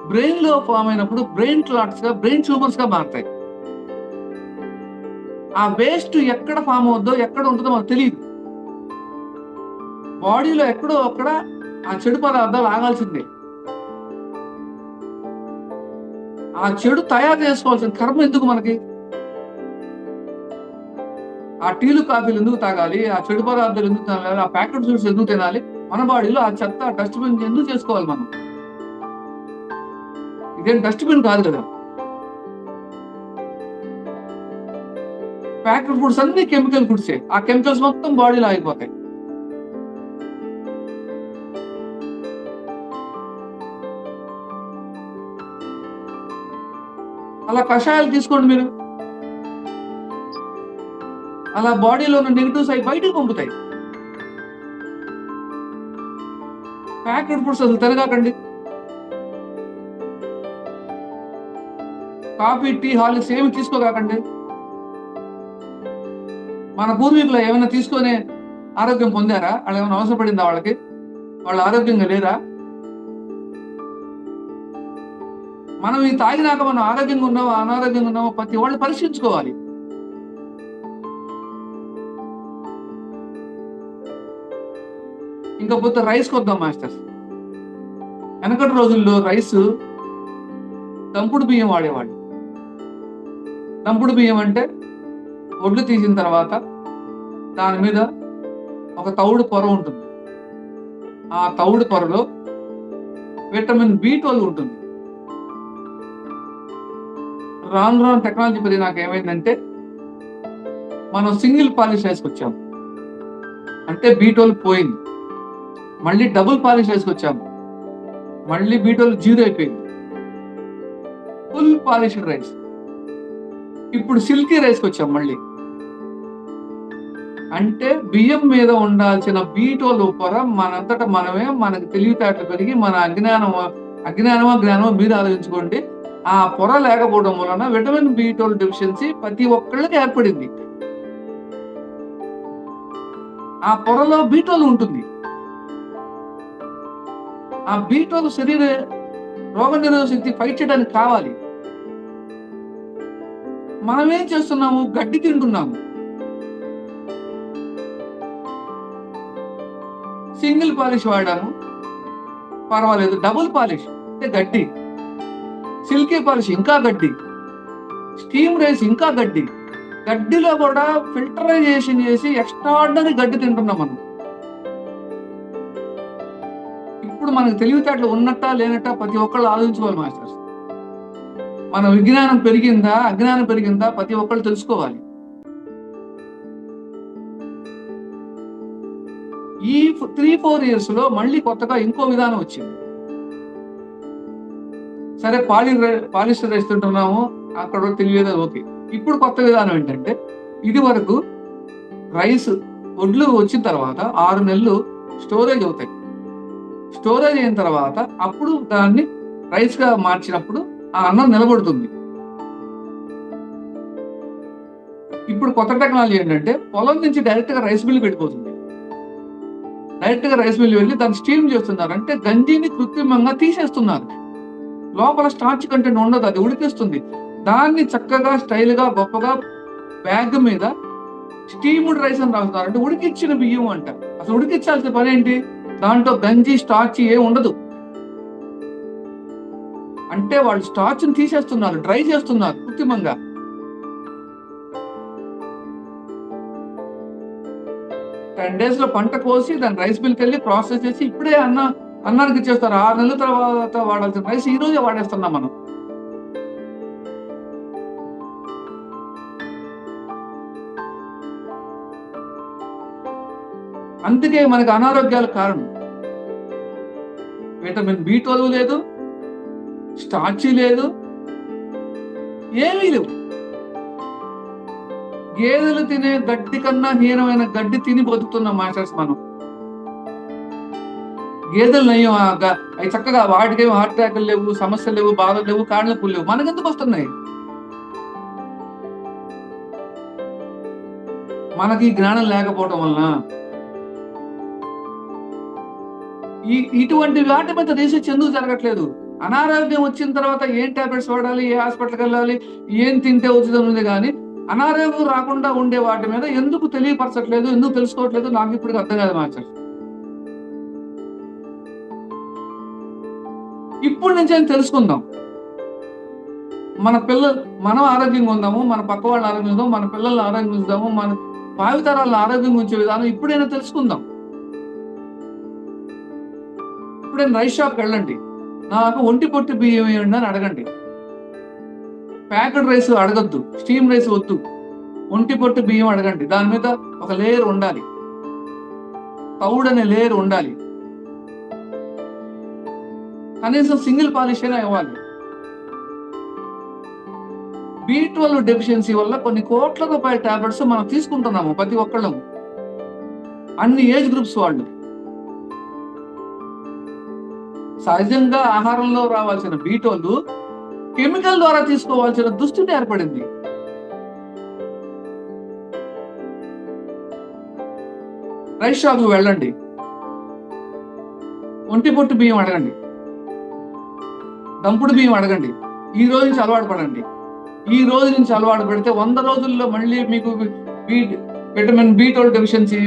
బ్రెయిన్ లో ఫామ్ అయినప్పుడు బ్రెయిన్ క్లాట్స్ గా, బ్రెయిన్ ట్యూమర్స్ గా మారుతాయి. ఆ వేస్ట్ ఎక్కడ ఫామ్ అవుద్దో, ఎక్కడ ఉంటుందో మనకు తెలియదు. బాడీలో ఎక్కడో అక్కడ ఆ చెడు పదార్థాలు ఆగాల్సిందే. ఆ చెడు తయారు చేసుకోవాల్సిన కర్మ ఎందుకు మనకి? ఆ టీలు కాఫీలు ఎందుకు తాగాలి? ఆ చెడు పదార్థాలు ఎందుకు తాగాలి? ఆ ప్యాకెట్ ఫుడ్స్ ఎందుకు తినాలి? మన బాడీలో ఆ చెత్త డస్ట్బిన్ ఎందుకు చేసుకోవాలి మనం? ఇదేం డస్ట్బిన్ కాదు కదా. ప్యాకెట్ ఫుడ్స్ అన్ని కెమికల్ ఫుడ్సే. ఆ కెమికల్స్ మొత్తం బాడీలో ఆగిపోతాయి. అలా కషాయాలు తీసుకోండి మీరు, అలా బాడీలో ఉన్న నెగిటివ్స్ అవి బయటకు పంపుతాయి. ప్యాకెట్ ఫుడ్స్ అసలు తినగాకండి. కాఫీ టీ హార్లిక్స్ ఏమి తీసుకోగాకండి. మన పూర్వీకులు ఏమైనా తీసుకొని ఆరోగ్యం పొందారా? వాళ్ళు ఏమైనా అవసరపడిందా? వాళ్ళకి వాళ్ళు ఆరోగ్యంగా లేరా? మనం ఈ తాగినాక మనం ఆరోగ్యంగా ఉన్నామో అనారోగ్యంగా ఉన్నామో ప్రతి వాళ్ళు పరీక్షించుకోవాలి. ఇంకపోతే రైస్ కొద్దాం మాస్టర్స్. వెనకటి రోజుల్లో రైస్ దంపుడు బియ్యం వాడేవాళ్ళు. దంపుడు బియ్యం అంటే ఒడ్లు తీసిన తర్వాత దాని మీద ఒక తౌడు పొర ఉంటుంది. ఆ తౌడు పొరలో విటమిన్ B12 ఉంటుంది. రాను రాను టెక్నాలజీ పెరిగినాక ఏమైందంటే మనం సింగిల్ పాలిష్ వేసుకొచ్చాము, అంటే B12 పోయింది. మళ్ళీ డబుల్ పాలిష్ వేసుకొచ్చాము, మళ్ళీ B12 జీరో అయిపోయింది. Full polished rice. ఇప్పుడు సిల్కీ రైస్కి వచ్చాం మళ్ళీ. అంటే బియ్యం మీద ఉండాల్సిన B12 పొర మనంతటా మనమే, మనకు తెలివితేటలు పెరిగి మన అజ్ఞానమో జ్ఞానమో మీరు ఆలోచించుకోండి. ఆ పొర లేకపోవడం వలన విటమిన్ B12 డెఫిషియన్సీ ప్రతి ఒక్కళ్ళకి ఏర్పడింది. ఆ పొరలో B12 ఉంటుంది. ఆ B12 శరీర రోగ నిరోధక శక్తి ఫైట్ చేయడానికి కావాలి. మనం ఏం చేస్తున్నాము? గడ్డి తింటున్నాము. సింగిల్ పాలిష్ వాడాము, పర్వాలేదు. డబుల్ పాలిష్ అంటే గడ్డి, సిల్కీ పాలిష్ ఇంకా గడ్డి, స్టీమ్ రైస్ ఇంకా గడ్డి. గడ్డిలో కూడా ఫిల్టరైజేషన్ చేసి ఎక్స్ట్రాడినరీ గడ్డి తింటున్నాం మనం. ఇప్పుడు మనకు తెలివితేటలు ఉన్నట్టా లేనట్టా ప్రతి ఒక్కళ్ళు ఆలోచించుకోవాలి మాస్టర్స్. మన విజ్ఞానం పెరిగిందా అజ్ఞానం పెరిగిందా ప్రతి ఒక్కళ్ళు తెలుసుకోవాలి. ఈ 3-4 years లో మళ్ళీ కొత్తగా ఇంకో విధానం వచ్చింది. సరే పాలిస్టర్ రైస్ తింటున్నాము, అక్కడ తెలియదు, ఓకే. ఇప్పుడు కొత్త విధానం ఏంటంటే, ఇది వరకు రైస్ ఒడ్లు వచ్చిన తర్వాత 6 నెలలు స్టోరేజ్ అవుతాయి. స్టోరేజ్ అయిన తర్వాత అప్పుడు దాన్ని రైస్ గా మార్చినప్పుడు ఆ అన్నం నిలబడుతుంది. ఇప్పుడు కొత్త టెక్నాలజీ ఏంటంటే, పొలం నుంచి డైరెక్ట్ గా రైస్ మిల్ వెళ్ళిపోతుంది. డైరెక్ట్ గా రైస్ మిల్ వెళ్ళి దాన్ని స్టీమ్ చేస్తున్నారు. అంటే గంజిని కృత్రిమంగా తీసేస్తున్నారు. లోపల స్టార్చ్ కంటెంట్ ఉండదు, అది ఉడికిస్తుంది. దాన్ని చక్కగా స్టైల్ గా గొప్పగా బ్యాగ్ మీద స్టీమ్డ్ రైస్ అని రాస్తున్నారు. అంటే ఉడికిచ్చిన బియ్యం అంట. అసలు ఉడికించాల్సిన పని ఏంటి? దాంట్లో గంజి స్టార్చ్ ఏ ఉండదు. అంటే వాళ్ళు స్టార్చ్ ని తీసేస్తున్నారు, డ్రై చేస్తున్నారు కృత్రిమంగా. టెన్ డేస్ లో పంట కోసి దాన్ని రైస్ మిల్కి వెళ్ళి ప్రాసెస్ చేసి ఇప్పుడే అన్నానికి ఇచ్చేస్తారు. 6 నెలల తర్వాత వాడాల్సిన రైస్ ఈ రోజే వాడేస్తున్నాం మనం. అందుకే మనకు అనారోగ్యాల కారణం విటమిన్ B12 లేదు, స్టార్చీ లేదు, ఏమీ లేవు. గేదెలు తినే గడ్డి కన్నా హీనమైన గడ్డి తిని బతుకుతున్నాం మాస్టర్స్ మనం. గేదెలు నయ్యం, అవి చక్కగా వాటికేమో హార్ట్ అటాక్లు లేవు, సమస్యలు లేవు, బాధలు లేవు, కాళ్ళ నొప్పులు లేవు. మనకెందుకు వస్తున్నాయి? మనకి జ్ఞానం లేకపోవడం వలన. ఇటువంటి వాటి మీద రీసెర్చ్ ఎందుకు జరగట్లేదు? అనారోగ్యం వచ్చిన తర్వాత ఏం టాబ్లెట్స్ వాడాలి, ఏ హాస్పిటల్కి వెళ్ళాలి, ఏం తింటే వచ్చింది కానీ అనారోగ్యం రాకుండా ఉండే వాటి మీద ఎందుకు తెలియపరచట్లేదు, ఎందుకు తెలుసుకోవట్లేదు నాకు ఇప్పుడు అర్థం కాదు మాస్టర్. ఇప్పుడు నుంచి తెలుసుకుందాం. మనం ఆరోగ్యంగా ఉందాము, మన పక్క వాళ్ళని ఆరోగ్యం ఉందాము, మన పిల్లల్ని ఆరోగ్యం ఉంచుదాము, మన భావితరాలను ఆరోగ్యంగా ఉంచే విధానం ఇప్పుడైనా తెలుసుకుందాం. ఇప్పుడైనా రైస్ షాప్కి వెళ్ళండి, నాకు ఒంటి పొట్టి బియ్యం వేయండి అని అడగండి. ప్యాకెట్ రైస్ అడగద్దు, స్టీమ్ రైస్ వద్దు, ఒంటి పొట్టి బియ్యం అడగండి. దాని మీద ఒక లేయర్ ఉండాలి, తౌడు అనే లేయర్ ఉండాలి, కనీసం సింగిల్ పాలిష్ అయినా ఇవ్వాలి. B12 డెఫిషియన్సీ వల్ల కొన్ని కోట్ల రూపాయల టాబ్లెట్స్ మనం తీసుకుంటున్నాము ప్రతి ఒక్కళ్ళము, అన్ని ఏజ్ గ్రూప్స్ వాళ్ళు. సహజంగా ఆహారంలో రావాల్సిన B12 కెమికల్ ద్వారా తీసుకోవాల్సిన దుస్థితి ఏర్పడింది. రైస్ షాప్కి వెళ్ళండి, ఒంటి పొట్టు బియ్యం అడగండి, దంపుడు బియ్యం అడగండి. ఈ రోజు నుంచి అలవాటు పడండి. ఈ రోజు నుంచి అలవాటు పెడితే 100 రోజుల్లో మళ్ళీ మీకు విటమిన్ B12 డెఫిషియన్సీ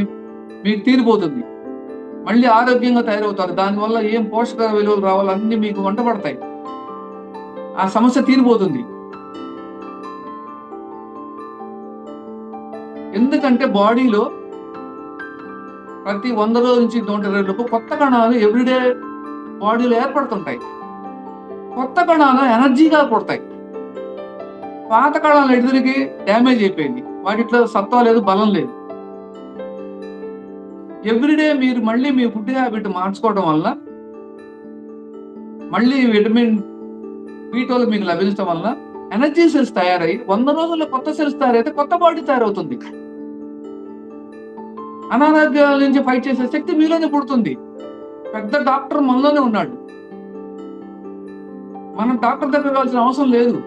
మీకు తీరిపోతుంది. మళ్ళీ ఆరోగ్యంగా తయారవుతారు. దానివల్ల ఏం పోషక విలువలు రావాలో అన్ని మీకు వంట పడతాయి. ఆ సమస్య తీరిపోతుంది. ఎందుకంటే బాడీలో ప్రతి 100 రోజుల నుంచి 120 లోపు కొత్త కణాలు ఎవ్రీడే బాడీలో ఏర్పడుతుంటాయి. కొత్త కణాలు ఎనర్జీగా పుడతాయి. పాత కణాలు ఎదురికి డ్యామేజ్ అయిపోయింది, వాటిలో సత్తా లేదు, బలం లేదు. ఎవ్రీడే మీరు మళ్ళీ మీ ఫుడ్ హ్యాబిట్ మార్చుకోవడం వల్ల మళ్ళీ విటమిన్ B12 మీకు లభించడం వల్ల ఎనర్జీ సెల్స్ తయారై 100 రోజుల్లో కొత్త సెల్స్ తయారైతే కొత్త బాడీ తయారవుతుంది. అనారోగ్యాల నుంచి ఫైట్ చేసే శక్తి మీలోనే పుడుతుంది. పెద్ద డాక్టర్ మనలోనే ఉన్నాడు, మనం డాక్టర్ దగ్గర కావాల్సిన అవసరం లేదు.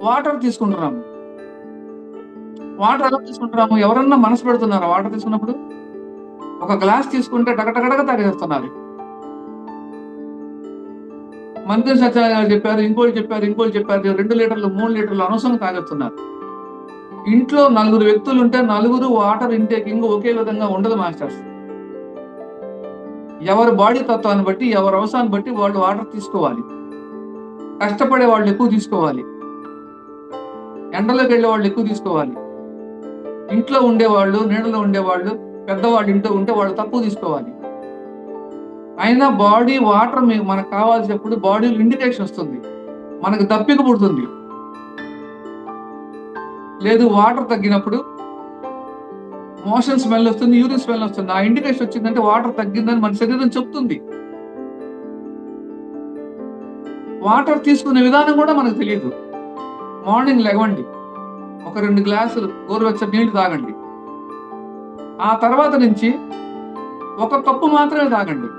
వాటర్ తీసుకుంటున్నాము. వాటర్ ఎలా తీసుకుంటున్నాము? ఎవరన్నా మనసు పెడుతున్నారా? వాటర్ తీసుకున్నప్పుడు ఒక గ్లాస్ తీసుకుంటే టగటగడగా తాగేస్తున్నారు. మంత్రి సత్యనారాయణ గారు చెప్పారు, ఇంకోటి చెప్పారు, 2 లీటర్లు 3 లీటర్లు అనవసరంగా తాగేస్తున్నారు. ఇంట్లో 4 వ్యక్తులు ఉంటే 4 వాటర్ ఇంటేకింగ్ ఒకే విధంగా ఉండదు మాస్టర్స్. ఎవరి బాడీ తత్వాన్ని బట్టి, ఎవరి అవసరాన్ని బట్టి వాళ్ళు వాటర్ తీసుకోవాలి. కష్టపడే వాళ్ళు ఎక్కువ తీసుకోవాలి, ఎండలోకి వెళ్ళే వాళ్ళు ఎక్కువ తీసుకోవాలి, ఇంట్లో ఉండేవాళ్ళు, నీడలో ఉండేవాళ్ళు, పెద్దవాళ్ళు ఇంట్లో ఉంటే వాళ్ళు తక్కువ తీసుకోవాలి. అయినా బాడీ వాటర్ మనకు కావాల్సినప్పుడు బాడీలో ఇండికేషన్ వస్తుంది, మనకు దప్పిక పుడుతుంది. లేదు వాటర్ తగ్గినప్పుడు మోషన్ స్మెల్ వస్తుంది, యూరిన్ స్మెల్ వస్తుంది. ఆ ఇండికేషన్ వచ్చిందంటే వాటర్ తగ్గిందని మన శరీరం చెప్తుంది. వాటర్ తీసుకునే విధానం కూడా మనకు తెలియదు. మార్నింగ్ లెగవండి, ఒక 2 గ్లాసులు గోరువెచ్చని నీళ్లు తాగండి. ఆ తర్వాత నుంచి 1 కప్పు మాత్రమే తాగండి.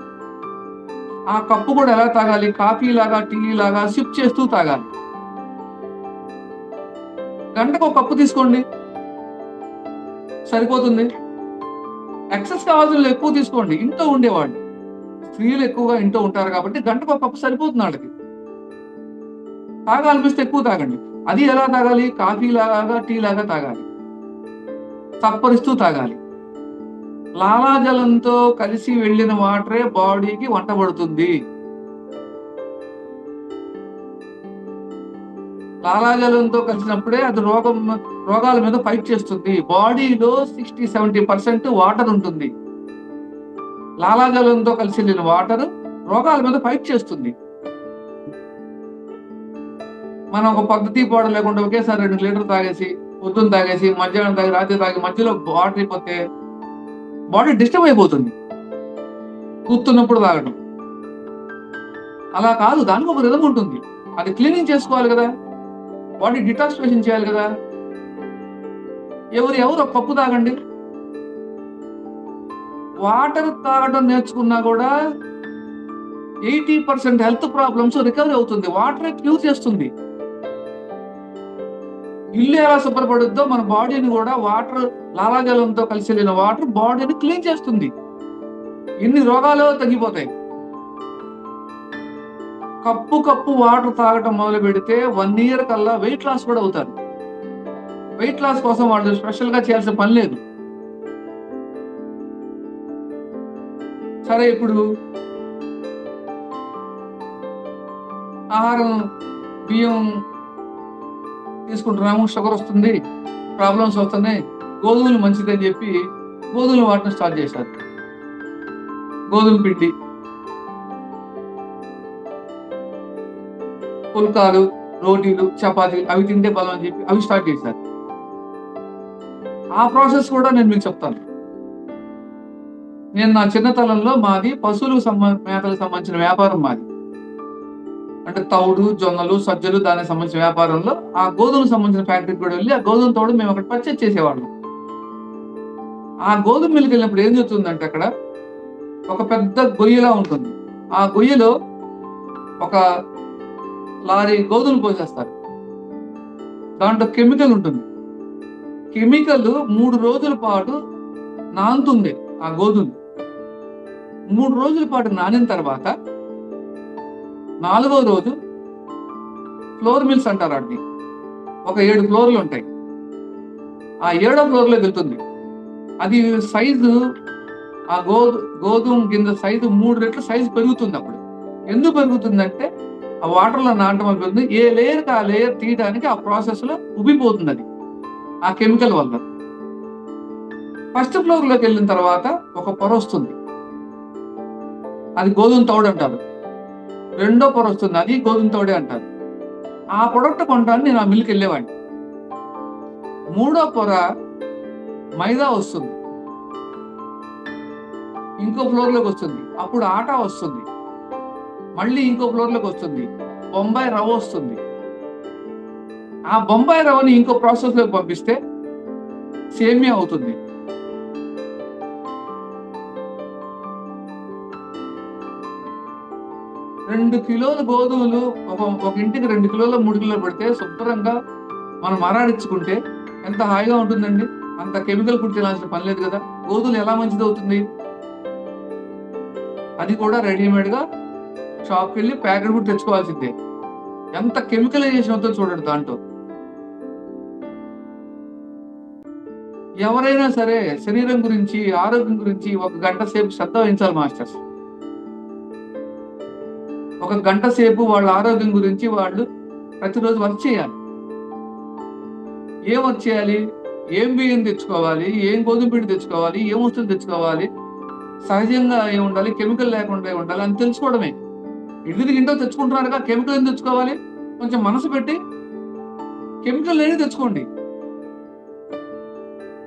ఆ కప్పు కూడా ఎలా తాగాలి? కాఫీ లాగా, టీ లాగా సిప్ చేస్తూ తాగాలి. గంటకు 1 కప్పు తీసుకోండి, సరిపోతుంది. ఎక్సెస్ కావాల్సిన ఎక్కువ తీసుకోండి. ఇంట్లో ఉండేవాళ్ళు, స్త్రీలు ఎక్కువగా ఇంట్లో ఉంటారు కాబట్టి గంటకు 1 కప్పు సరిపోతుంది వాళ్ళకి. తాగాలనిపిస్తే ఎక్కువ తాగండి. అది ఎలా తాగాలి? కాఫీ లాగా, టీ లాగా తాగాలి, చప్పరిస్తూ తాగాలి. లాలాజలంతో కలిసి వెళ్ళిన వాటరే బాడీకి వంటబడుతుంది. లాలాజలంతో కలిసినప్పుడే అది రోగాల మీద ఫైట్ చేస్తుంది. బాడీలో 60-70% వాటర్ ఉంటుంది. లాలాజలంతో కలిసి వెళ్ళిన వాటర్ రోగాల మీద ఫైట్ చేస్తుంది. మనం ఒక పద్ధతి పాడు లేకుండా ఒకేసారి 2 లీటర్లు తాగేసి, పొద్దున్న తాగేసి, మధ్యాహ్నం తాగి, రాత్రి తాగి, మధ్యలో వాటర్ అయిపోతే బాడీ డిస్టర్బ్ అయిపోతుంది. కూర్చున్నప్పుడు తాగడం అలా కాదు, దానికి ఒక రిధం ఉంటుంది. అది క్లీనింగ్ చేసుకోవాలి కదా, బాడీ డిటాక్సిఫికేషన్ చేయాలి కదా. ఎవరు ఒక కప్పు తాగండి. వాటర్ తాగడం నేర్చుకున్నా కూడా 80% హెల్త్ ప్రాబ్లమ్స్ రికవరీ అవుతుంది. వాటరే క్యూర్ చేస్తుంది. ఇల్లు ఎలా శుభ్రపడుద్దో మన బాడీని కూడా వాటర్, లాలాజలంతో కలిసి వెళ్ళిన వాటర్ బాడీని క్లీన్ చేస్తుంది. ఎన్ని రోగాలు తగ్గిపోతాయి. కప్పు వాటర్ తాగటం మొదలు పెడితే 1 year కల్లా వెయిట్ లాస్ కూడా అవుతారు. వెయిట్ లాస్ కోసం వాళ్ళు స్పెషల్ గా చేయాల్సిన పని లేదు. సరే, ఇప్పుడు ఆహారం, బియ్యం తీసుకుంటున్నాము, షుగర్ వస్తుంది, ప్రాబ్లమ్స్ వస్తున్నాయి, గోధుమలు మంచిదని చెప్పి గోధుమలు వాడటం స్టార్ట్ చేశారు. గోధుమ పిండి, పుల్కాలు, రోటీలు, చపాతీలు అవి తింటే బలం అని చెప్పి అవి స్టార్ట్ చేశారు. ఆ ప్రాసెస్ కూడా నేను మీకు చెప్తాను. నేను నా చిన్నతనంలో మాది పశువులకు మేతలకు సంబంధించిన వ్యాపారం మాది. అంటే తౌడు, జొన్నలు, సజ్జలు దానికి సంబంధించిన వ్యాపారంలో ఆ గోధుమకు సంబంధించిన ఫ్యాక్టరీకి కూడా వెళ్ళి ఆ గోధుమ తౌడు మేము అక్కడ పర్చేజ్ చేసేవాళ్ళం. ఆ గోధుమ మిల్లుకి వెళ్ళినప్పుడు ఏం జరుగుతుందంటే అక్కడ ఒక పెద్ద గొయ్యిలా ఉంటుంది. ఆ గొయ్యిలో ఒక లారీ గోధుమలు పోసేస్తారు. దాంట్లో కెమికల్ ఉంటుంది. కెమికల్ 3 రోజుల పాటు నానుతుంది. ఆ గోధుమ 3 రోజుల పాటు నానిన తర్వాత 4వ రోజు ఫ్లోర్ మిల్స్ అంటారు వాటిని. ఒక 7 ఫ్లోర్లు ఉంటాయి. ఆ 7వ ఫ్లోర్లోకి వెళ్తుంది. అది సైజు, ఆ గోధుమ గింజ సైజు 3 రెట్లు సైజు పెరుగుతుంది. అప్పుడు ఎందుకు పెరుగుతుందంటే ఆ వాటర్లో నాటడం వల్ల పెరుగుతుంది. ఏ లేయర్కి ఆ లేయర్ తీయడానికి ఆ ప్రాసెస్ లో ఉబ్బిపోతుంది అది, ఆ కెమికల్ వల్ల. ఫస్ట్ ఫ్లోర్ లోకి వెళ్ళిన తర్వాత ఒక పొర వస్తుంది, అది గోధుమ తౌడు అంటారు. 2వ పొర వస్తుంది, అది గోధుమ తౌడే అంటారు. ఆ ప్రొడక్ట్ కొనడానికి నేను ఆ మిల్కి వెళ్ళేవాడిని. 3వ పొర మైదా వస్తుంది, ఇంకో ఫ్లోర్ లోకి వస్తుంది. అప్పుడు ఆటా వస్తుంది, మళ్ళీ ఇంకో ఫ్లోర్ లోకి వస్తుంది. బొంబాయి రవ్వ వస్తుంది. ఆ బొంబాయి రవ్వని ఇంకో ప్రాసెస్ లోకి పంపిస్తే సేమియా అవుతుంది. రెండు కిలోల గోధుమలు ఒక ఇంటికి 2 కిలోలు 3 కిలోలు పెడితే శుభ్రంగా మనం మరాడించుకుంటే ఎంత హాయిగా ఉంటుందండి. అంత కెమికల్ ఫుడ్ తినాల్సిన పని లేదు కదా. గోధుమలు ఎలా మంచిది అవుతుంది? అది కూడా రెడీమేడ్ గా షాప్కి వెళ్ళి ప్యాకెట్ ఫుడ్ తెచ్చుకోవాల్సిందే. ఎంత కెమికలైజేషన్ అవుతుందో చూడండి దాంట్లో. ఎవరైనా సరే శరీరం గురించి, ఆరోగ్యం గురించి 1 గంట సేపు శ్రద్ధ వహించాలి మాస్టర్స్. ఒక గంట సేపు వాళ్ళ ఆరోగ్యం గురించి వాళ్ళు ప్రతిరోజు వర్క్ చేయాలి. ఏం వర్క్ చేయాలి? ఏం బియ్యం తెచ్చుకోవాలి, ఏం గోధుమ పిండి తెచ్చుకోవాలి, ఏం వస్తువులు తెచ్చుకోవాలి, సహజంగా ఏం ఉండాలి, కెమికల్ లేకుండా ఉండాలి అని తెలుసుకోవడమే. ఇంటో తెచ్చుకుంటున్నారుగా, కెమికల్ ఏం తెచ్చుకోవాలి? కొంచెం మనసు పెట్టి కెమికల్ లేని తెచ్చుకోండి.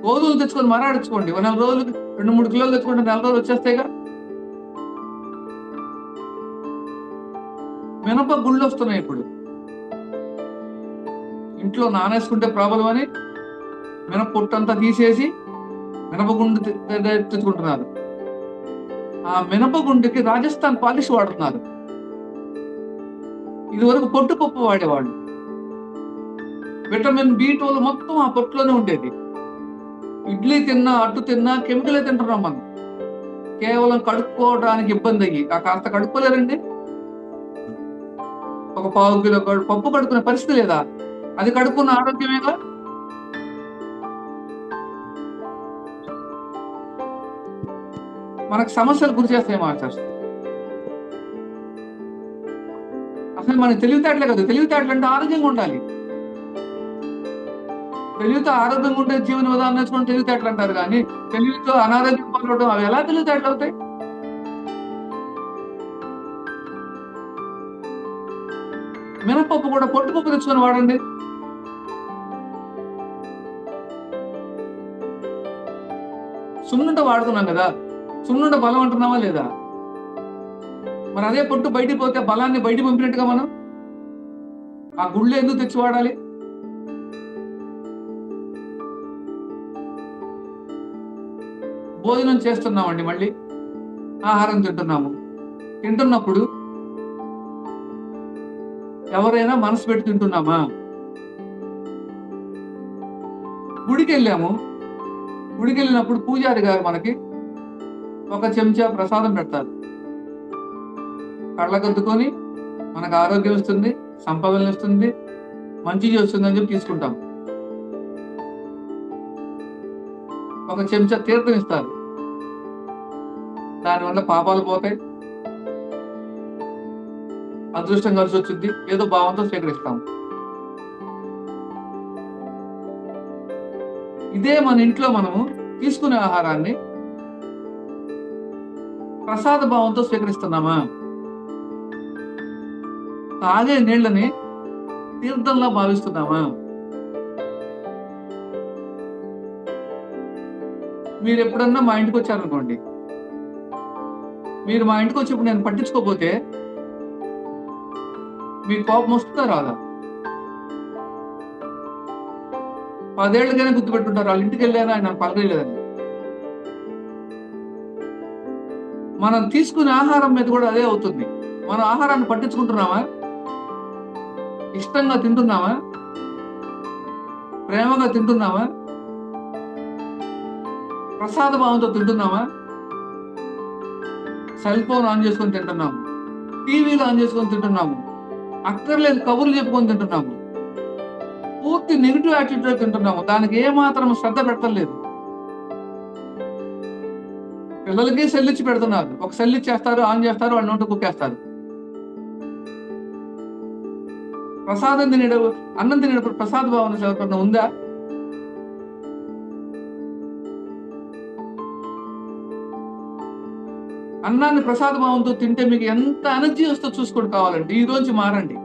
గోధుమలు తెచ్చుకొని మరాడించుకోండి. 4 రోజులు 2-3 కిలోలు తెచ్చుకుంటే 4 రోజులు వచ్చేస్తాయిగా. మినప గుళ్ళు వస్తున్నాయి ఇప్పుడు. ఇంట్లో నానేసుకుంటే ప్రాబ్లం అని మినప పొట్టంతా తీసేసి మినపగుండు తెచ్చుకుంటున్నారు. ఆ మినపగుండుకి రాజస్థాన్ పాలిష్ వాడుతున్నారు. ఇదివరకు పొట్టు పప్పు వాడేవాళ్ళు. విటమిన్ B12 మొత్తం ఆ పొట్టులోనే ఉండేది. ఇడ్లీ తిన్నా, అట్టు తిన్నా కెమికలే తింటున్నాం మనం. కేవలం కడుక్కోవడానికి ఇబ్బంది అయ్యి కాస్త కడుక్కోలేరండి. ఒక పావు కిలో పప్పు కడుక్కునే పరిస్థితి లేదా? అది కడుక్కున్న ఆరోగ్యమేగా. మనకు సమస్యలు గురి చేస్తాయి మాస్టర్స్. అసలు మనకి తెలివితేటలే కదా. తెలివితేటలు అంటే ఆరోగ్యంగా ఉండాలి. తెలివితో ఆరోగ్యంగా ఉంటే జీవన విధానం నేర్చుకుని తెలివితేటలు అంటారు, కానీ తెలివితో అనారోగ్యం పాల్గొనడం అవి ఎలా తెలివితేటలు అవుతాయి? మినపప్పు కూడా పొట్టుపప్పు తెచ్చుకొని వాడండి. సున్నుండ వాడుతున్నాం కదా, సున్నుండ బలం అంటున్నావా లేదా? మరి అదే పొట్టు బయటికి పోతే బలాన్ని బయటికి పంపినట్టుగా మనం ఆ గుళ్ళు ఎందుకు తెచ్చి వాడాలి? భోజనం చేస్తున్నామండి, మళ్ళీ ఆహారం తింటున్నప్పుడు ఎవరైనా మనసు పెట్టి తింటున్నామా? గుడికి వెళ్ళినప్పుడు పూజారి గారు మనకి ఒక చెంచా ప్రసాదం పెడతారు. కళ్ళకద్దుకొని మనకు ఆరోగ్యం ఇస్తుంది, సంపదలు ఇస్తుంది, మంచి చేస్తుంది అని చెప్పి తీసుకుంటాం. ఒక చెంచా తీర్థం ఇస్తారు. దానివల్ల పాపాలు పోతాయి, అదృష్టం కలిసి వచ్చింది, ఏదో భావంతో స్వీకరిస్తాం. ఇదే మన ఇంట్లో మనము తీసుకునే ఆహారాన్ని ప్రసాద భావంతో స్వీకరిస్తున్నామా? తాగే నీళ్ళని తీర్థంలా భావిస్తున్నామా? మీరు ఎప్పుడన్నా మా ఇంటికి వచ్చారనుకోండి, మీరు మా ఇంటికి వచ్చినప్పుడు నేను పట్టించుకోకపోతే మీకు కోపం వస్తుందా రాదా? 10 ఏళ్ళకైనా గుర్తుపెట్టుంటారు, వాళ్ళ ఇంటికి వెళ్ళాను ఆయన పలకలేదని. మనం తీసుకునే ఆహారం మీద కూడా అదే అవుతుంది. మనం ఆహారాన్ని పట్టించుకుంటున్నామా? ఇష్టంగా తింటున్నామా? ప్రేమగా తింటున్నామా? ప్రసాద భావంతో తింటున్నామా? సెల్ ఫోన్ ఆన్ చేసుకొని తింటున్నాము, టీవీలు ఆన్ చేసుకొని తింటున్నాము, అక్కర్లేదు కబుర్లు చెప్పుకొని తింటున్నాము, పూర్తి నెగిటివ్ యాటిట్యూడ్ తింటున్నాము. దానికి ఏమాత్రం శ్రద్ధ పెట్టలేదు. పిల్లలకి సెల్ ఇచ్చి పెడుతున్నారు. ఒక సెల్ ఇచ్చేస్తారు, ఆన్ చేస్తారు, వాళ్ళ నోటు కుక్కేస్తారు. అన్నం తినేటప్పుడు ప్రసాద భావన ఎవరికన్నా ఉందా? అన్నాన్ని ప్రసాద భావంతో తింటే మీకు ఎంత ఎనర్జీ వస్తుందో చూసుకోండి. కావాలంటే ఈ రోజు మారండి.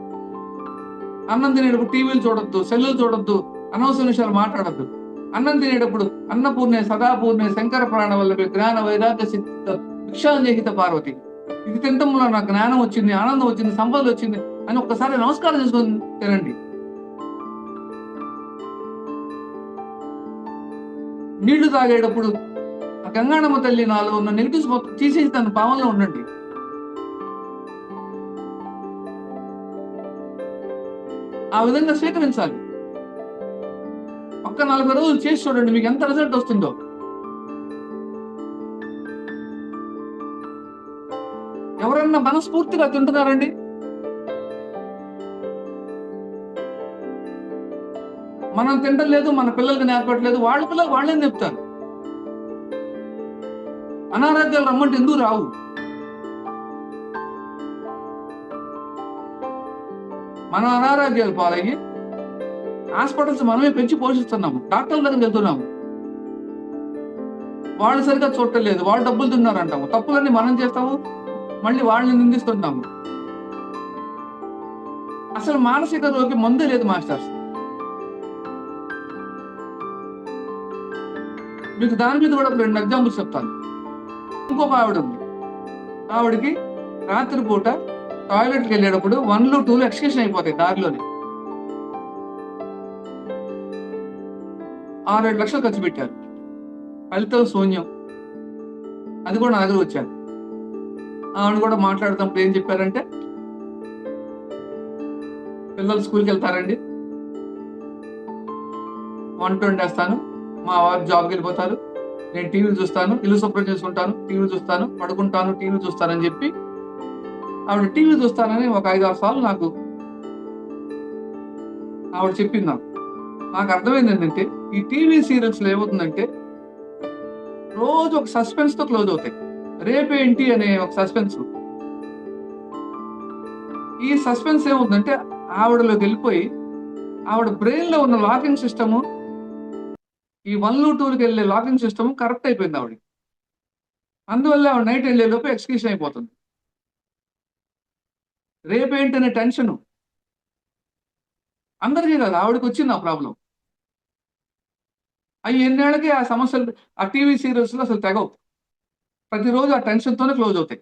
అన్నం తినేటప్పుడు టీవీలు చూడొద్దు, సెల్లులు చూడొద్దు, అనవసర విషయాలు మాట్లాడద్దు. అన్నం తినేటప్పుడు అన్నపూర్ణే సదాపూర్ణే శంకర ప్రాణ వల్లభే జ్ఞాన వైరాగ్య సిద్ధ భిక్షాంజహిత పార్వతి, ఇది తింటంలో నాకు జ్ఞానం వచ్చింది, ఆనందం వచ్చింది, సంపద వచ్చింది అని ఒక్కసారి నమస్కారం చేసుకొని తినండి. నీళ్లు తాగేటప్పుడు ఆ గంగాణమ్మ తల్లి నాలో ఉన్న నెగిటివ్స్ మొత్తం తీసేసి తన భావంలో ఉండండి. ఆ విధంగా స్వీకరించాలి. ఒక్క 40 రోజులు చేసి చూడండి, మీకు ఎంత రిజల్ట్ వస్తుందో. ఎవరన్నా మనస్ఫూర్తిగా తింటున్నారండి? మనం తింటం లేదు, మన పిల్లలకి నేర్పట్లేదు, వాళ్ళ పిల్లలు వాళ్ళేం చెప్తారు. అనారోగ్యాలు రమ్మంటే ఎందుకు రావు? మనం అనారోగ్యాలు పాలయ్యి హాస్పిటల్స్ మనమే పెంచి పోషిస్తున్నాము, డాక్టర్ల దగ్గరికి వెళ్తున్నాము, వాళ్ళు సరిగ్గా చూడలేదు, వాళ్ళు డబ్బులు తిన్నారంటాము, తప్పులన్నీ మనం చేస్తాము, మళ్ళీ వాళ్ళని నిందిస్తుంటాము. అసలు మానసిక రోగి మందే లేదు మాస్టర్స్. మీకు దాని మీద కూడా 2 ఎగ్జాంపుల్స్ చెప్తాను. ఇంకొక ఆవిడ ఉంది. ఆవిడకి రాత్రిపూట టాయిలెట్కి వెళ్ళేటప్పుడు 1లు 2లు ఎక్స్క్యూషన్ అయిపోతాయి దారిలోనే. 6-7 లక్షలు ఖర్చు పెట్టారు, ఫలితం శూన్యం. అది కూడా నా దగ్గర వచ్చారు. ఆవిడ కూడా మాట్లాడుతున్నప్పుడు ఏం చెప్పారంటే, పిల్లలు స్కూల్కి వెళ్తారండి, వంట వండేస్తాను, మా వారు జాబ్కి వెళ్ళిపోతారు, నేను టీవీ చూస్తాను, ఇల్లు శుభ్రం చేసుకుంటాను, టీవీ చూస్తాను, పడుకుంటాను, టీవీ చూస్తానని చెప్పి ఆవిడ టీవీ చూస్తానని ఒక 5-6 సార్లు నాకు ఆవిడ చెప్పింది. నాకు అర్థమైంది ఏంటంటే, ఈ టీవీ సీరియల్స్ లో ఏమవుతుందంటే రోజు ఒక సస్పెన్స్ తో క్లోజ్ అవుతాయి. రేపేంటి అనే ఒక సస్పెన్స్. ఈ సస్పెన్స్ ఏమవుతుందంటే ఆవిడలోకి వెళ్ళిపోయి ఆవిడ బ్రెయిన్ లో ఉన్న లాకింగ్ సిస్టమ్, ఈ 1లు 2లకు వెళ్ళే లాకింగ్ సిస్టమ్ కరెక్ట్ అయిపోయింది ఆవిడ. అందువల్ల ఆవిడ నైట్ వెళ్ళే లోపు ఎక్స్క్యూషన్ అయిపోతుంది. రేపేంటి అనే టెన్షన్ అందరికీ కాదు, ఆవిడకి వచ్చింది ఆ ప్రాబ్లం. అవి ఎన్నేళ్ళకి ఆ సమస్యలు ఆ టీవీ సీరియల్స్ లో అసలు తెగవు. ప్రతిరోజు ఆ టెన్షన్ తోనే క్లోజ్ అవుతాయి.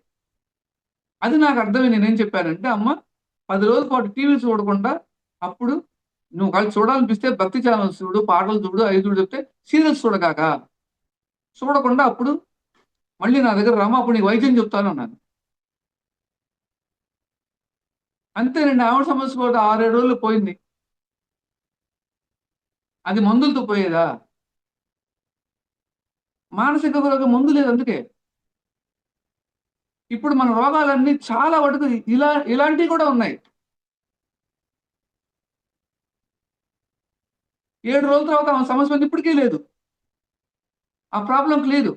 అది నాకు అర్థమైంది. నేనేం చెప్పానంటే, అమ్మ 10 రోజుల పాటు టీవీ చూడకుండా, అప్పుడు నువ్వు వాళ్ళు చూడాలనిపిస్తే భక్తి ఛానల్స్ చూడు, పాటలు చూడు, అవి చూడు చెప్తే సీరియల్స్ చూడగాక, చూడకుండా అప్పుడు మళ్ళీ నా దగ్గర రామా, అప్పుడు నీకు వైద్యం చెప్తాను అన్నాను. అంతేనండి, ఆవిడ సమస్య కూడా 6-7 రోజులు పోయింది. అది మందులతో పోయేదా? మానసిక రోగం మందు లేదు. అందుకే ఇప్పుడు మన రోగాలన్నీ చాలా వరకు ఇలాంటివి కూడా ఉన్నాయి. 7 రోజుల తర్వాత ఆ సమస్య ఉంది, ఇప్పటికీ లేదు, ఆ ప్రాబ్లం లేదు.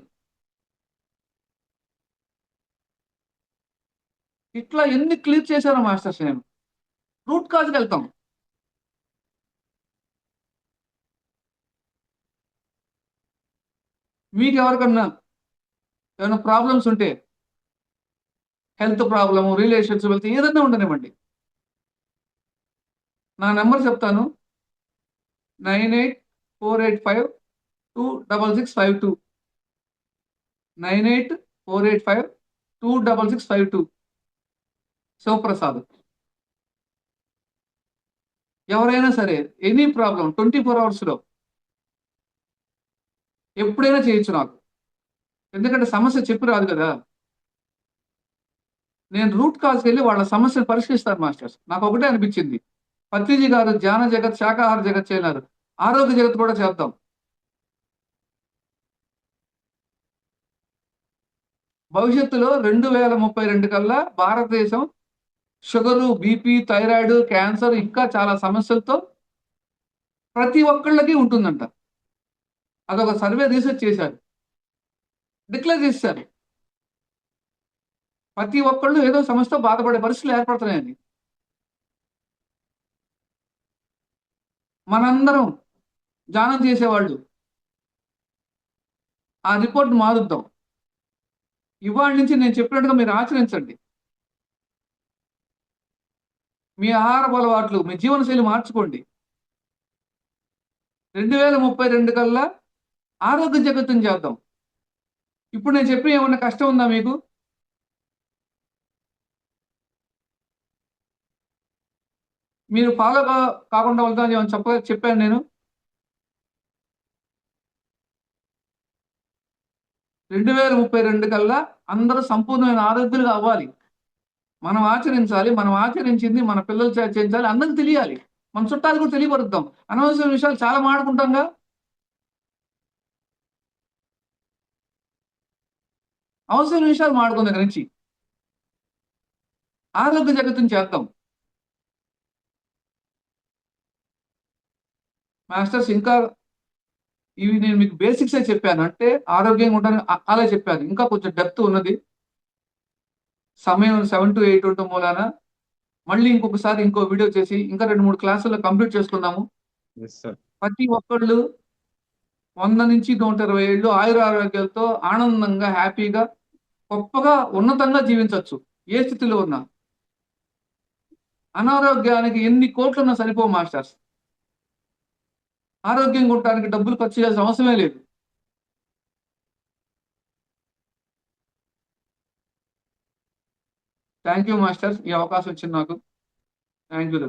ఇట్లా ఎన్ని క్లియర్ చేశారో మాస్టర్స్. నేను రూట్ కాజ్కి వెళ్తాం. మీకు ఎవరికన్నా ఏమైనా ప్రాబ్లమ్స్ ఉంటే, హెల్త్ ప్రాబ్లము, రిలేషన్స్ వెళ్తే ఏదన్నా ఉండనివ్వండి, నా నెంబర్ చెప్తాను, 9848526652, 9848526652. శివప్రసాద్. ఎవరైనా సరే ఎనీ ప్రాబ్లం 24 hours లో ఎప్పుడైనా చేయొచ్చు నాకు. ఎందుకంటే సమస్య చెప్పి రాదు కదా, నేను రూట్ కాజ్కి వెళ్ళి వాళ్ళ సమస్యను పరిష్కరిస్తాను మాస్టర్స్. నాకు ఒకటే అనిపించింది, పత్రిజీ గారు ధ్యాన జగత్, శాకాహార జగత్ చేయన్నారు, ఆరోగ్య జగత్ కూడా చేద్దాం. భవిష్యత్తులో 2032 కల్లా భారతదేశం షుగరు, బీపీ, థైరాయిడ్, క్యాన్సర్, ఇంకా చాలా సమస్యలతో ప్రతి ఒక్కళ్ళకి ఉంటుందంట. అదొక సర్వే రీసెర్చ్ చేశారు, డిక్లేర్ చేశారు. ప్రతి ఒక్కళ్ళు ఏదో సమస్యతో బాధపడే పరిస్థితులు ఏర్పడుతున్నాయని. మనందరం ధ్యానం చేసేవాళ్ళు ఆ రిపోర్ట్ మారుద్దాం. ఇవాళ నుంచి నేను చెప్పినట్టుగా మీరు ఆచరించండి. మీ ఆహారపు అలవాట్లు, మీ జీవనశైలి మార్చుకోండి. 2032 కల్లా ఆరోగ్య జగత్తుని చేద్దాం. ఇప్పుడు నేను చెప్పిన ఏమన్నా కష్టం ఉందా మీకు? మీరు ఫాలో కాకుండా వెళ్తామని ఏమన్నా చెప్పాను నేను? 2032 కల్లా అందరూ సంపూర్ణమైన ఆరోగ్యులుగా అవ్వాలి. మనం ఆచరించాలి. మనం ఆచరించింది మన పిల్లలు చేయించాలి, అందరికి తెలియాలి, మన చుట్టాలు కూడా తెలియపరుద్దాం. అనవసరమైన విషయాలు చాలా మాడుకుంటాంగా. అవసరమైన విషయాలు మాడుకున్న దగ్గర నుంచి ఆరోగ్య జగత్తుని చేద్దాం. మాస్టర్స్, ఇంకా ఇవి నేను మీకు బేసిక్సే చెప్పాను, అంటే ఆరోగ్యంగా ఉంటాను అలా చెప్పాను. ఇంకా కొంచెం డెప్త్ ఉన్నది. సమయం 7 to 8 ఉండటం మూలాన మళ్ళీ ఇంకొకసారి ఇంకో వీడియో చేసి ఇంకా 2-3 క్లాసుల్లో కంప్లీట్ చేసుకుందాము. Yes sir. ప్రతి ఒక్కళ్ళు 100 నుంచి 120 ఏళ్ళు ఆయురారోగ్యాలతో ఆనందంగా, హ్యాపీగా, గొప్పగా, ఉన్నతంగా జీవించొచ్చు. ఏ స్థితిలో ఉన్నా. అనారోగ్యానికి ఎన్ని కోట్లున్నా సరిపోవు మాస్టర్స్. ఆరోగ్యంగా ఉండటానికి డబ్బులు ఖర్చు చేయాల్సిన అవసరమే లేదు. Thank you masters. ఈ అవకాశం ఇచ్చింది నాకు. Thank you.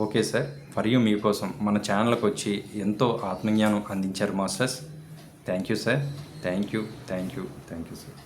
Okay sir. For you మీకోసం మన ఛానల్కి వచ్చి ఎంతో ఆత్మజ్ఞానం అందించారు masters. Thank you sir. Thank you sir.